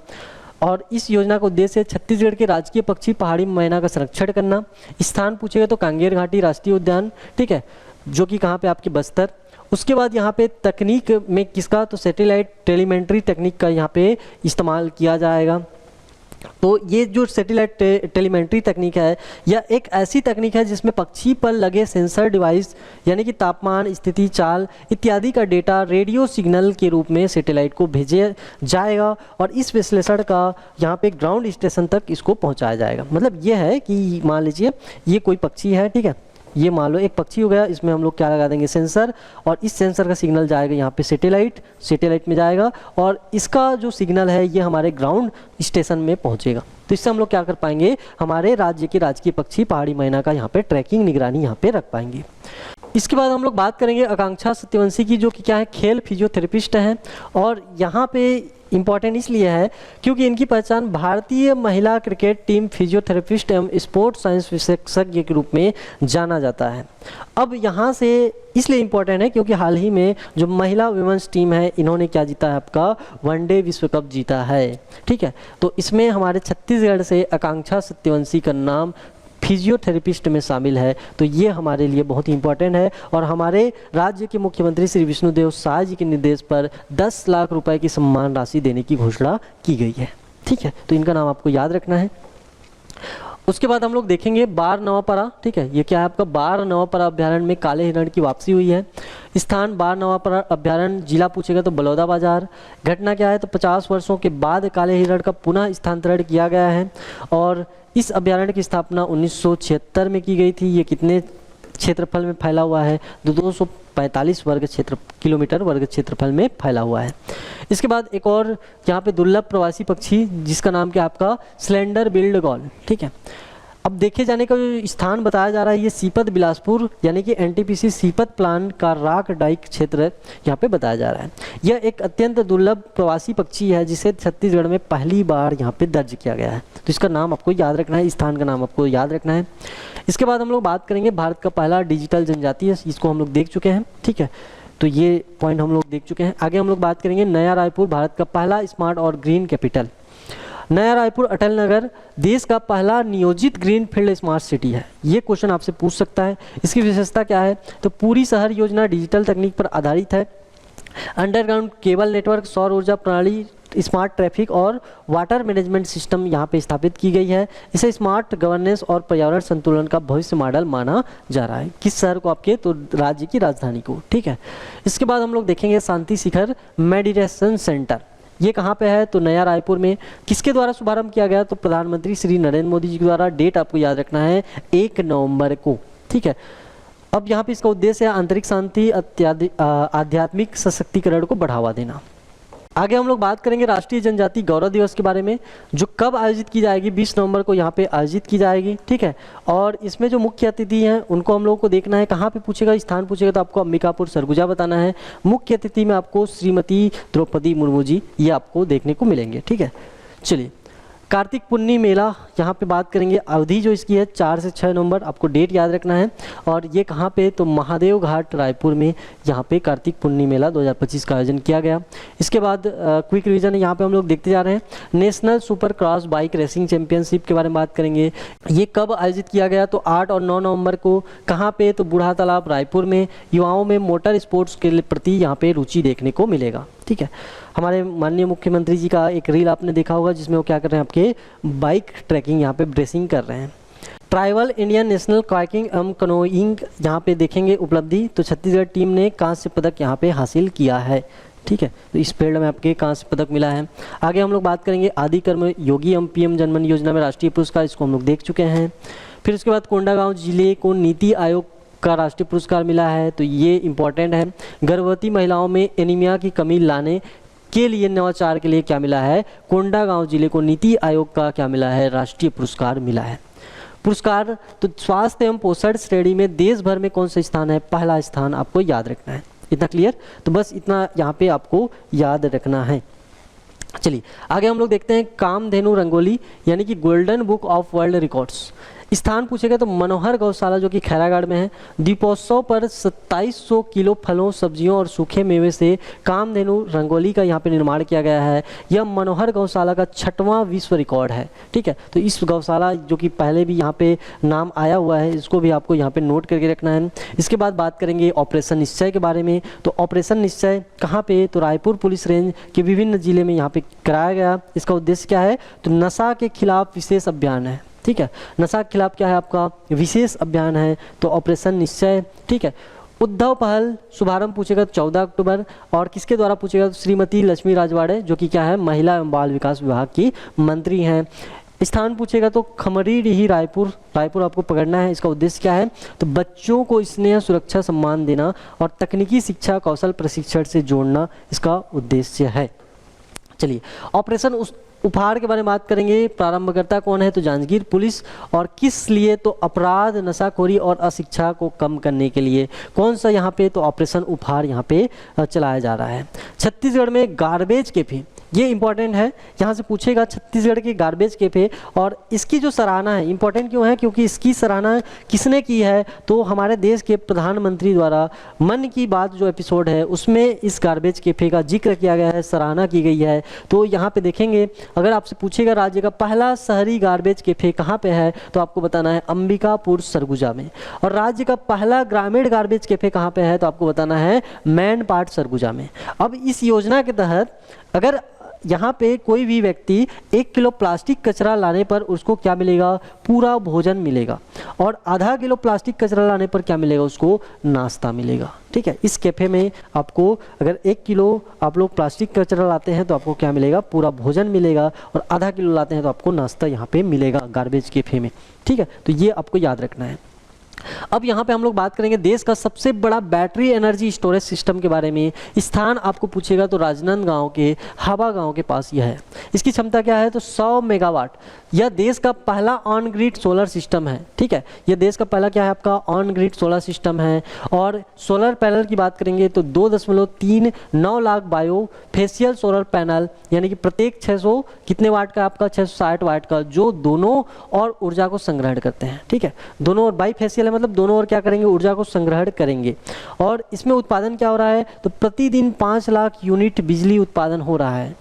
और इस योजना का उद्देश्य है छत्तीसगढ़ के राजकीय पक्षी पहाड़ी मैना का संरक्षण करना। स्थान पूछेगा तो कांगेर घाटी राष्ट्रीय उद्यान, ठीक है, जो कि कहाँ पे आपके बस्तर। उसके बाद यहाँ पे तकनीक में किसका, तो सैटेलाइट टेलीमेंट्री तकनीक का यहाँ पे इस्तेमाल किया जाएगा। तो ये जो सैटेलाइट टेलीमेंट्री तकनीक है, यह एक ऐसी तकनीक है जिसमें पक्षी पर लगे सेंसर डिवाइस यानी कि तापमान, स्थिति, चाल इत्यादि का डेटा रेडियो सिग्नल के रूप में सैटेलाइट को भेजा जाएगा और इस विश्लेषण का यहाँ पे ग्राउंड स्टेशन तक इसको पहुँचाया जाएगा। मतलब ये है कि मान लीजिए ये कोई पक्षी है, ठीक है, ये मान लो एक पक्षी हो गया, इसमें हम लोग क्या लगा देंगे, सेंसर, और इस सेंसर का सिग्नल जाएगा यहाँ पे सैटेलाइट में जाएगा और इसका जो सिग्नल है ये हमारे ग्राउंड स्टेशन में पहुँचेगा। तो इससे हम लोग क्या कर पाएंगे, हमारे राज्य के राजकीय पक्षी पहाड़ी मैना का यहाँ पे ट्रैकिंग निगरानी यहाँ पे रख पाएंगे। इसके बाद हम लोग बात करेंगे आकांक्षा सत्यवंशी की, जो कि क्या है, खेल फिजियोथेरेपिस्ट हैं, और यहाँ पे इम्पॉर्टेंट इसलिए है क्योंकि इनकी पहचान भारतीय महिला क्रिकेट टीम फिजियोथेरेपिस्ट एवं स्पोर्ट्स साइंस विशेषज्ञ के रूप में जाना जाता है। अब यहाँ से इसलिए इम्पॉर्टेंट है क्योंकि हाल ही में जो महिला वुमेन्स टीम है, इन्होंने क्या जीता है, आपका वनडे विश्व कप जीता है, ठीक है। तो इसमें हमारे छत्तीसगढ़ से आकांक्षा सत्यवंशी का नाम फिजियोथेरेपिस्ट में शामिल है। तो ये हमारे लिए बहुत ही इंपॉर्टेंट है और हमारे राज्य के मुख्यमंत्री श्री विष्णुदेव साय जी के निर्देश पर 10 लाख रुपए की सम्मान राशि देने की घोषणा की गई है, ठीक है। तो इनका नाम आपको याद रखना है। उसके बाद हम लोग देखेंगे बार नवापरा, ठीक है, ये क्या है, आपका बार नवापरा अभ्यारण्य में काले हिरण की वापसी हुई है। स्थान बार नवापरा अभ्यारण्य, जिला पूछेगा तो बलौदाबाजार। घटना क्या है, तो 50 वर्षों के बाद काले हिरण का पुनः स्थानांतरण किया गया है और इस अभ्यारण्य की स्थापना 1976 में की गई थी। ये कितने क्षेत्रफल में फैला हुआ है, 245 किलोमीटर वर्ग क्षेत्रफल में फैला हुआ है। इसके बाद एक और यहाँ पे दुर्लभ प्रवासी पक्षी जिसका नाम क्या आपका स्लेंडर बिल्ड गॉल, ठीक है। अब देखे जाने का जो स्थान बताया जा रहा है ये सीपत बिलासपुर यानी कि NTPC सीपत प्लान का राक डाइक क्षेत्र यहाँ पे बताया जा रहा है। यह एक अत्यंत दुर्लभ प्रवासी पक्षी है जिसे छत्तीसगढ़ में पहली बार यहाँ पे दर्ज किया गया है। तो इसका नाम आपको याद रखना है, स्थान का नाम आपको याद रखना है। इसके बाद हम लोग बात करेंगे भारत का पहला डिजिटल जनजातीय, इसको हम लोग देख चुके हैं, ठीक है। तो ये पॉइंट हम लोग देख चुके हैं। आगे हम लोग बात करेंगे नया रायपुर भारत का पहला स्मार्ट और ग्रीन कैपिटल। नया रायपुर अटल नगर देश का पहला नियोजित ग्रीन फील्ड स्मार्ट सिटी है। ये क्वेश्चन आपसे पूछ सकता है। इसकी विशेषता क्या है, तो पूरी शहर योजना डिजिटल तकनीक पर आधारित है। अंडरग्राउंड केबल नेटवर्क, सौर ऊर्जा प्रणाली, स्मार्ट ट्रैफिक और वाटर मैनेजमेंट सिस्टम यहाँ पे स्थापित की गई है। इसे स्मार्ट गवर्नेंस और पर्यावरण संतुलन का भविष्य मॉडल माना जा रहा है। किस शहर को, आपके तो राज्य की राजधानी को, ठीक है। इसके बाद हम लोग देखेंगे शांति शिखर मेडिटेशन सेंटर, ये कहाँ पे है, तो नया रायपुर में। किसके द्वारा शुभारंभ किया गया, तो प्रधानमंत्री श्री नरेंद्र मोदी जी के द्वारा। डेट आपको याद रखना है 1 नवंबर को, ठीक है। अब यहाँ पे इसका उद्देश्य है आंतरिक शांति, आध्यात्मिक सशक्तिकरण को बढ़ावा देना। आगे हम लोग बात करेंगे राष्ट्रीय जनजाति गौरव दिवस के बारे में, जो कब आयोजित की जाएगी, 20 नवंबर को यहाँ पे आयोजित की जाएगी, ठीक है। और इसमें जो मुख्य अतिथि हैं उनको हम लोगों को देखना है। कहाँ पे पूछेगा, स्थान पूछेगा तो आपको अंबिकापुर सरगुजा बताना है। मुख्य अतिथि में आपको श्रीमती द्रौपदी मुर्मू जी ये आपको देखने को मिलेंगे, ठीक है। चलिए कार्तिक पुन्नी मेला यहाँ पे बात करेंगे। अवधि जो इसकी है 4 से 6 नवंबर, आपको डेट याद रखना है। और ये कहाँ पे, तो महादेव घाट रायपुर में यहाँ पे कार्तिक पुन्नी मेला 2025 का आयोजन किया गया। इसके बाद क्विक रिवीजन यहाँ पे हम लोग देखते जा रहे हैं। National super cross bike racing championship के बारे में बात करेंगे। ये कब आयोजित किया गया, तो 8 और 9 नवंबर को। कहाँ पे, तो बूढ़ा तालाब रायपुर में। युवाओं में मोटर स्पोर्ट्स के प्रति यहाँ पे रुचि देखने को मिलेगा, ठीक है। हमारे माननीय मुख्यमंत्री जी का एक रील आपने देखा होगा जिसमें वो क्या कर रहे हैं, आपके बाइक ट्रैकिंग यहाँ पे रेसिंग कर रहे हैं। ट्राइबल इंडियन नेशनल काइकिंग एवं कनोइंग यहाँ पे देखेंगे उपलब्धि, तो छत्तीसगढ़ टीम ने कांस्य पदक यहाँ पे हासिल किया है, ठीक है। तो इस फील्ड में आपके कांस्य पदक मिला है। आगे हम लोग बात करेंगे आदि कर्म योगी एवं PM जनमन योजना में राष्ट्रीय पुरस्कार, इसको हम लोग देख चुके हैं। फिर उसके बाद कोंडागांव जिले को नीति आयोग का राष्ट्रीय पुरस्कार मिला है, तो ये इंपॉर्टेंट है। गर्भवती महिलाओं में एनीमिया की कमी लाने के लिए नवाचार के लिए क्या मिला है, कोंडागांव जिले को नीति आयोग का क्या मिला है, राष्ट्रीय पुरस्कार मिला है। पुरस्कार तो स्वास्थ्य एवं पोषण श्रेणी में देश भर में कौन सा स्थान है, पहला स्थान आपको याद रखना है। इतना क्लियर, तो बस इतना यहाँ पे आपको याद रखना है। चलिए आगे हम लोग देखते हैं कामधेनु रंगोली यानी कि golden book of world records. स्थान पूछेगा तो मनोहर गौशाला जो कि खैरागढ़ में है। दीपोत्सव पर 2700 किलो फलों, सब्जियों और सूखे मेवे से कामधेनु रंगोली का यहाँ पे निर्माण किया गया है। यह मनोहर गौशाला का 6वां विश्व रिकॉर्ड है। ठीक है, तो इस गौशाला जो कि पहले भी यहाँ पे नाम आया हुआ है, इसको भी आपको यहाँ पे नोट करके रखना है। इसके बाद बात करेंगे ऑपरेशन निश्चय के बारे में। तो ऑपरेशन निश्चय कहाँ पे, तो रायपुर पुलिस रेंज के विभिन्न जिले में यहाँ पे कराया गया। इसका उद्देश्य क्या है, तो नशा के खिलाफ विशेष अभियान है। ठीक है, नशा के खिलाफ क्या है आपका विशेष अभियान है, तो ऑपरेशन निश्चय। ठीक है, उद्धव पहल शुभारंभ पूछेगा 14 अक्टूबर, और किसके द्वारा पूछेगा, तो श्रीमती लक्ष्मी राजवाड़े जो कि क्या है महिला एवं बाल विकास विभाग की मंत्री हैं। स्थान पूछेगा तो खमरीडीही रायपुर, रायपुर आपको पकड़ना है। इसका उद्देश्य क्या है, तो बच्चों को स्नेह, सुरक्षा, सम्मान देना और तकनीकी शिक्षा, कौशल प्रशिक्षण से जोड़ना इसका उद्देश्य है। चलिए ऑपरेशन उपहार के बारे में बात करेंगे। प्रारंभकर्ता कौन है, तो जांजगीर पुलिस, और किस लिए, तो अपराध, नशाखोरी और अशिक्षा को कम करने के लिए। कौन सा यहाँ पे, तो ऑपरेशन उपहार यहाँ पे चलाया जा रहा है। छत्तीसगढ़ में गार्बेज कैफे, ये इंपॉर्टेंट है, यहाँ से पूछेगा छत्तीसगढ़ के गार्बेज कैफे, और इसकी जो सराहना है, इंपॉर्टेंट क्यों है, क्योंकि इसकी सराहना किसने की है, तो हमारे देश के प्रधानमंत्री द्वारा मन की बात जो एपिसोड है उसमें इस गार्बेज कैफे का जिक्र किया गया है, सराहना की गई है। तो यहाँ पे देखेंगे, अगर आपसे पूछेगा राज्य का पहला शहरी गार्बेज कैफे कहाँ पे है, तो आपको बताना है अंबिकापुर सरगुजा में। और राज्य का पहला ग्रामीण गार्बेज कैफे कहाँ पे है, तो आपको बताना है मैनपाट सरगुजा में। अब इस योजना के तहत अगर यहाँ पे कोई भी व्यक्ति 1 किलो प्लास्टिक कचरा लाने पर उसको क्या मिलेगा, पूरा भोजन मिलेगा, और आधा किलो प्लास्टिक कचरा लाने पर क्या मिलेगा, उसको नाश्ता मिलेगा। ठीक है, इस कैफ़े में आपको अगर 1 किलो आप लोग प्लास्टिक कचरा लाते हैं तो आपको क्या मिलेगा, पूरा भोजन मिलेगा, और आधा किलो लाते हैं तो आपको नाश्ता यहाँ पे मिलेगा गार्बेज कैफ़े में। ठीक है, तो ये आपको याद रखना है। अब यहाँ पे हम लोग बात करेंगे देश का सबसे बड़ा बैटरी एनर्जी स्टोरेज सिस्टम के बारे में। स्थान आपको पूछेगा तो राजनांदगांव के हवा गांव के पास यह है। इसकी क्षमता क्या है, तो 100 मेगावाट। यह देश का पहला ऑन ग्रिड सोलर सिस्टम है। ठीक है, यह देश का पहला क्या है आपका ऑन ग्रिड सोलर सिस्टम है। और सोलर पैनल की बात करेंगे तो 2.39 lakh bio facial solar panel, यानी कि प्रत्येक 600 कितने वाट का आपका 660 वाट का, जो दोनों और ऊर्जा को संग्रहण करते हैं। ठीक है, दोनों और बाई फेशियल है, मतलब दोनों और क्या करेंगे, ऊर्जा को संग्रहण करेंगे। और इसमें उत्पादन क्या हो रहा है, तो प्रतिदिन 5 लाख यूनिट बिजली उत्पादन हो रहा है।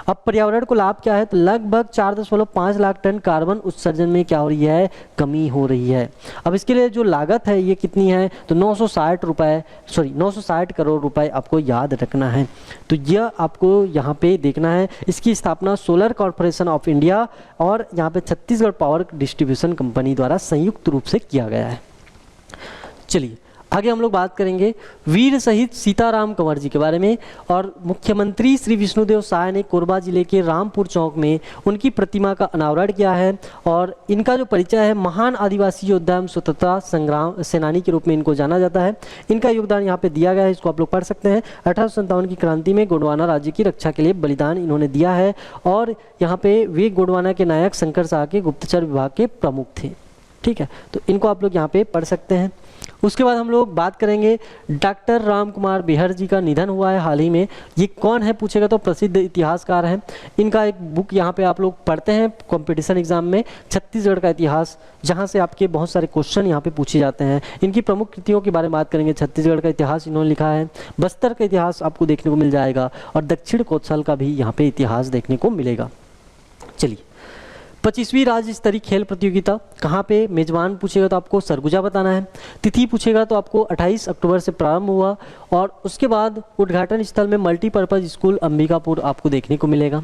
अब पर्यावरण को लाभ क्या है, तो लगभग 4.5 लाख टन कार्बन उत्सर्जन में क्या हो रही है, कमी हो रही है। अब इसके लिए जो लागत है ये कितनी है, तो 960 करोड़ रुपए आपको याद रखना है। तो यह आपको यहाँ पे देखना है। इसकी स्थापना सोलर कॉर्पोरेशन ऑफ इंडिया और यहाँ पे छत्तीसगढ़ पावर डिस्ट्रीब्यूशन कंपनी द्वारा संयुक्त रूप से किया गया है। चलिए आगे हम लोग बात करेंगे वीर शहीद सीताराम कंवर जी के बारे में। और मुख्यमंत्री श्री विष्णुदेव साय ने कोरबा जिले के रामपुर चौक में उनकी प्रतिमा का अनावरण किया है। और इनका जो परिचय है, महान आदिवासी योद्धा एवं स्वतंत्रता संग्राम सेनानी के रूप में इनको जाना जाता है। इनका योगदान यहाँ पे दिया गया है, इसको आप लोग पढ़ सकते हैं। 1857 की क्रांति में गोंडवाना राज्य की रक्षा के लिए बलिदान इन्होंने दिया है। और यहाँ पे वे गोंडवाना के नायक शंकर शाह के गुप्तचर विभाग के प्रमुख थे। ठीक है, तो इनको आप लोग यहाँ पे पढ़ सकते हैं। उसके बाद हम लोग बात करेंगे डॉक्टर राम कुमार बेहर जी का निधन हुआ है हाल ही में। ये कौन है पूछेगा तो प्रसिद्ध इतिहासकार हैं। इनका एक बुक यहाँ पे आप लोग पढ़ते हैं कंपटीशन एग्जाम में, छत्तीसगढ़ का इतिहास, जहाँ से आपके बहुत सारे क्वेश्चन यहाँ पे पूछे जाते हैं। इनकी प्रमुख कृतियों के बारे में बात करेंगे। छत्तीसगढ़ का इतिहास इन्होंने लिखा है, बस्तर का इतिहास आपको देखने को मिल जाएगा, और दक्षिण कोसल का भी यहाँ पे इतिहास देखने को मिलेगा। चलिए 25वीं राज्य स्तरीय खेल प्रतियोगिता कहाँ पे, मेजबान पूछेगा तो आपको सरगुजा बताना है। तिथि पूछेगा तो आपको 28 अक्टूबर से प्रारंभ हुआ, और उसके बाद उद्घाटन स्थल में मल्टीपर्पज़ स्कूल अंबिकापुर आपको देखने को मिलेगा।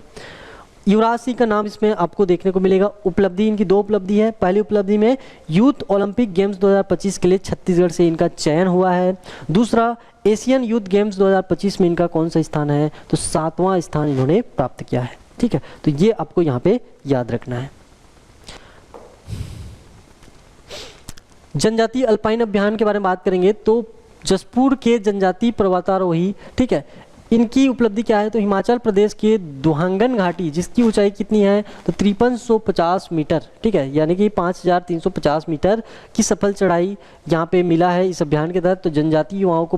युवराज सिंह का नाम इसमें आपको देखने को मिलेगा। उपलब्धि इनकी 2 उपलब्धि है। पहली उपलब्धि में यूथ ओलंपिक गेम्स 2025 के लिए छत्तीसगढ़ से इनका चयन हुआ है। दूसरा, एशियन यूथ गेम्स 2025 में इनका कौन सा स्थान है, तो 7वां स्थान इन्होंने प्राप्त किया है। ठीक है, तो ये आपको यहाँ पे याद रखना है। जनजातीय अल्पाइन अभियान के बारे में बात करेंगे तो जसपुर के जनजातीय पर्वतारोही, ठीक है, इनकी उपलब्धि क्या है, तो हिमाचल प्रदेश के दुहांगन घाटी जिसकी ऊंचाई कितनी है, तो 5350 मीटर, ठीक है, यानी कि 5350 मीटर की सफल चढ़ाई यहाँ पे मिला है इस अभियान के तहत। तो जनजातीय युवाओं को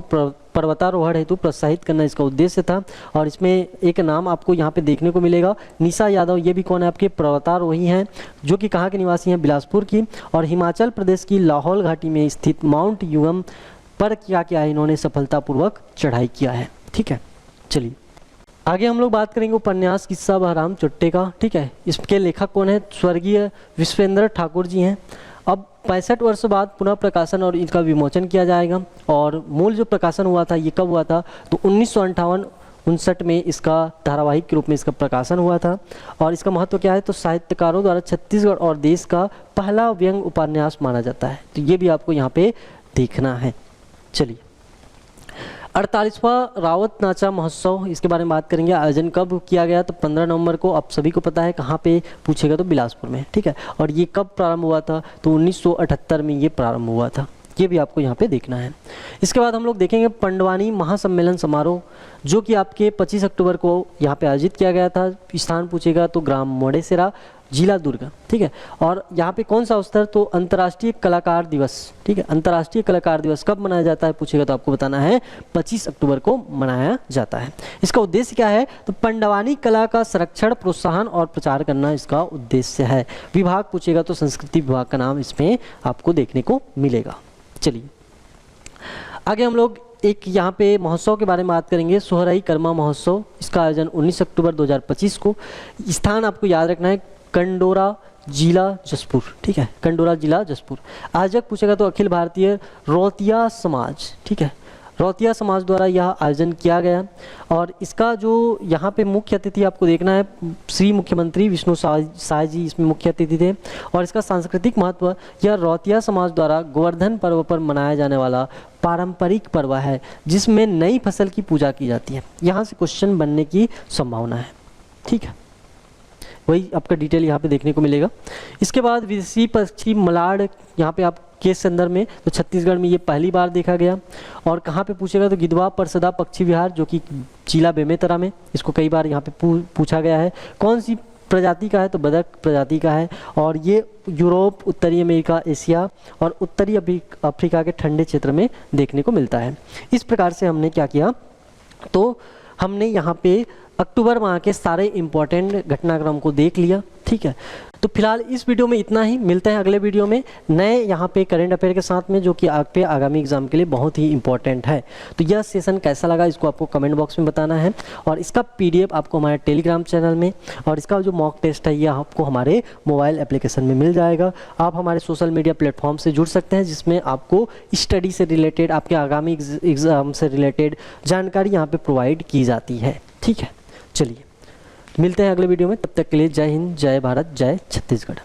पर्वतारोहण हेतु प्रोत्साहित करना इसका उद्देश्य था। और इसमें एक नाम आपको यहाँ पे देखने को मिलेगा, निशा यादव। ये भी कौन है, आपके पर्वतारोही हैं, जो कि कहाँ के निवासी हैं, बिलासपुर की। और हिमाचल प्रदेश की लाहौल घाटी में स्थित माउंट युगम पर क्या किया है, इन्होंने सफलतापूर्वक चढ़ाई किया है। ठीक है, चलिए आगे हम लोग बात करेंगे उपन्यास किस्सा बहराम चुट्टे का। ठीक है, इसके लेखक कौन है, स्वर्गीय विश्वेंद्र ठाकुर जी हैं। अब 65 वर्ष बाद पुनः प्रकाशन और इनका विमोचन किया जाएगा। और मूल जो प्रकाशन हुआ था ये कब हुआ था, तो 1958-59 में इसका धारावाहिक के रूप में इसका प्रकाशन हुआ था। और इसका महत्व क्या है, तो साहित्यकारों द्वारा छत्तीसगढ़ और देश का पहला व्यंग उपन्यास माना जाता है। तो ये भी आपको यहाँ पे देखना है। चलिए 48वां रावत नाचा महोत्सव, इसके बारे में बात करेंगे। आयोजन कब किया गया, तो 15 नवंबर को। आप सभी को पता है कहाँ पे पूछेगा, तो बिलासपुर में। ठीक है, और ये कब प्रारंभ हुआ था, तो 1978 में ये प्रारंभ हुआ था। ये भी आपको यहाँ पे देखना है। इसके बाद हम लोग देखेंगे पंडवानी महासम्मेलन समारोह, जो कि आपके 25 अक्टूबर को यहाँ पे आयोजित किया गया था। स्थान पूछेगा तो ग्राम मोडेसरा, जिला दुर्ग। ठीक है, और यहाँ पे कौन सा अवसर, तो अंतर्राष्ट्रीय कलाकार दिवस। ठीक है, अंतर्राष्ट्रीय कलाकार दिवस कब मनाया जाता है पूछेगा तो आपको बताना है 25 अक्टूबर को मनाया जाता है। इसका उद्देश्य क्या है, तो पंडवानी कला का संरक्षण, प्रोत्साहन और प्रचार करना इसका उद्देश्य है। विभाग पूछेगा तो संस्कृति विभाग का नाम इसमें आपको देखने को मिलेगा। चलिए आगे हम लोग एक यहाँ पे महोत्सव के बारे में बात करेंगे, सोहराई कर्मा महोत्सव। इसका आयोजन 19 अक्टूबर 2025 को। स्थान आपको याद रखना है कंडोरा, जिला जसपुर। ठीक है, कंडोरा, जिला जसपुर। आयोजक पूछेगा तो अखिल भारतीय रौतिया समाज। ठीक है, रौतिया समाज द्वारा यह आयोजन किया गया। और इसका जो यहाँ पे मुख्य अतिथि आपको देखना है, श्री मुख्यमंत्री विष्णु साय जी इसमें मुख्य अतिथि थे। और इसका सांस्कृतिक महत्व, यह रौतिया समाज द्वारा गोवर्धन पर्व पर मनाया जाने वाला पारंपरिक पर्व है, जिसमें नई फसल की पूजा की जाती है। यहाँ से क्वेश्चन बनने की संभावना है। ठीक है, वही आपका डिटेल यहाँ पे देखने को मिलेगा। इसके बाद विदेशी पक्षी मलाड़, यहाँ पे आप के संदर्भ में, तो छत्तीसगढ़ में ये पहली बार देखा गया। और कहाँ पे पूछेगा, तो गिद्धवा परसदा पक्षी विहार, जो कि जिला बेमेतरा में। इसको कई बार यहाँ पे पूछा गया है। कौन सी प्रजाति का है, तो बदक प्रजाति का है। और ये यूरोप, उत्तरी अमेरिका, एशिया और उत्तरी अफ्रीका के ठंडे क्षेत्र में देखने को मिलता है। इस प्रकार से हमने क्या किया, तो हमने यहाँ पे अक्टूबर माह के सारे इंपॉर्टेंट घटनाक्रम को देख लिया। ठीक है, तो फिलहाल इस वीडियो में इतना ही। मिलते हैं अगले वीडियो में नए यहाँ पे करंट अफेयर के साथ में, जो कि आपके आगामी एग्जाम के लिए बहुत ही इंपॉर्टेंट है। तो यह सेशन कैसा लगा इसको आपको कमेंट बॉक्स में बताना है। और इसका PDF आपको हमारे टेलीग्राम चैनल में, और इसका जो मॉक टेस्ट है यह आपको हमारे मोबाइल एप्लीकेशन में मिल जाएगा। आप हमारे सोशल मीडिया प्लेटफॉर्म से जुड़ सकते हैं, जिसमें आपको स्टडी से रिलेटेड, आपके आगामी एग्जाम से रिलेटेड जानकारी यहाँ पर प्रोवाइड की जाती है। ठीक है, चलिए मिलते हैं अगले वीडियो में। तब तक के लिए जय हिंद, जय भारत, जय छत्तीसगढ़।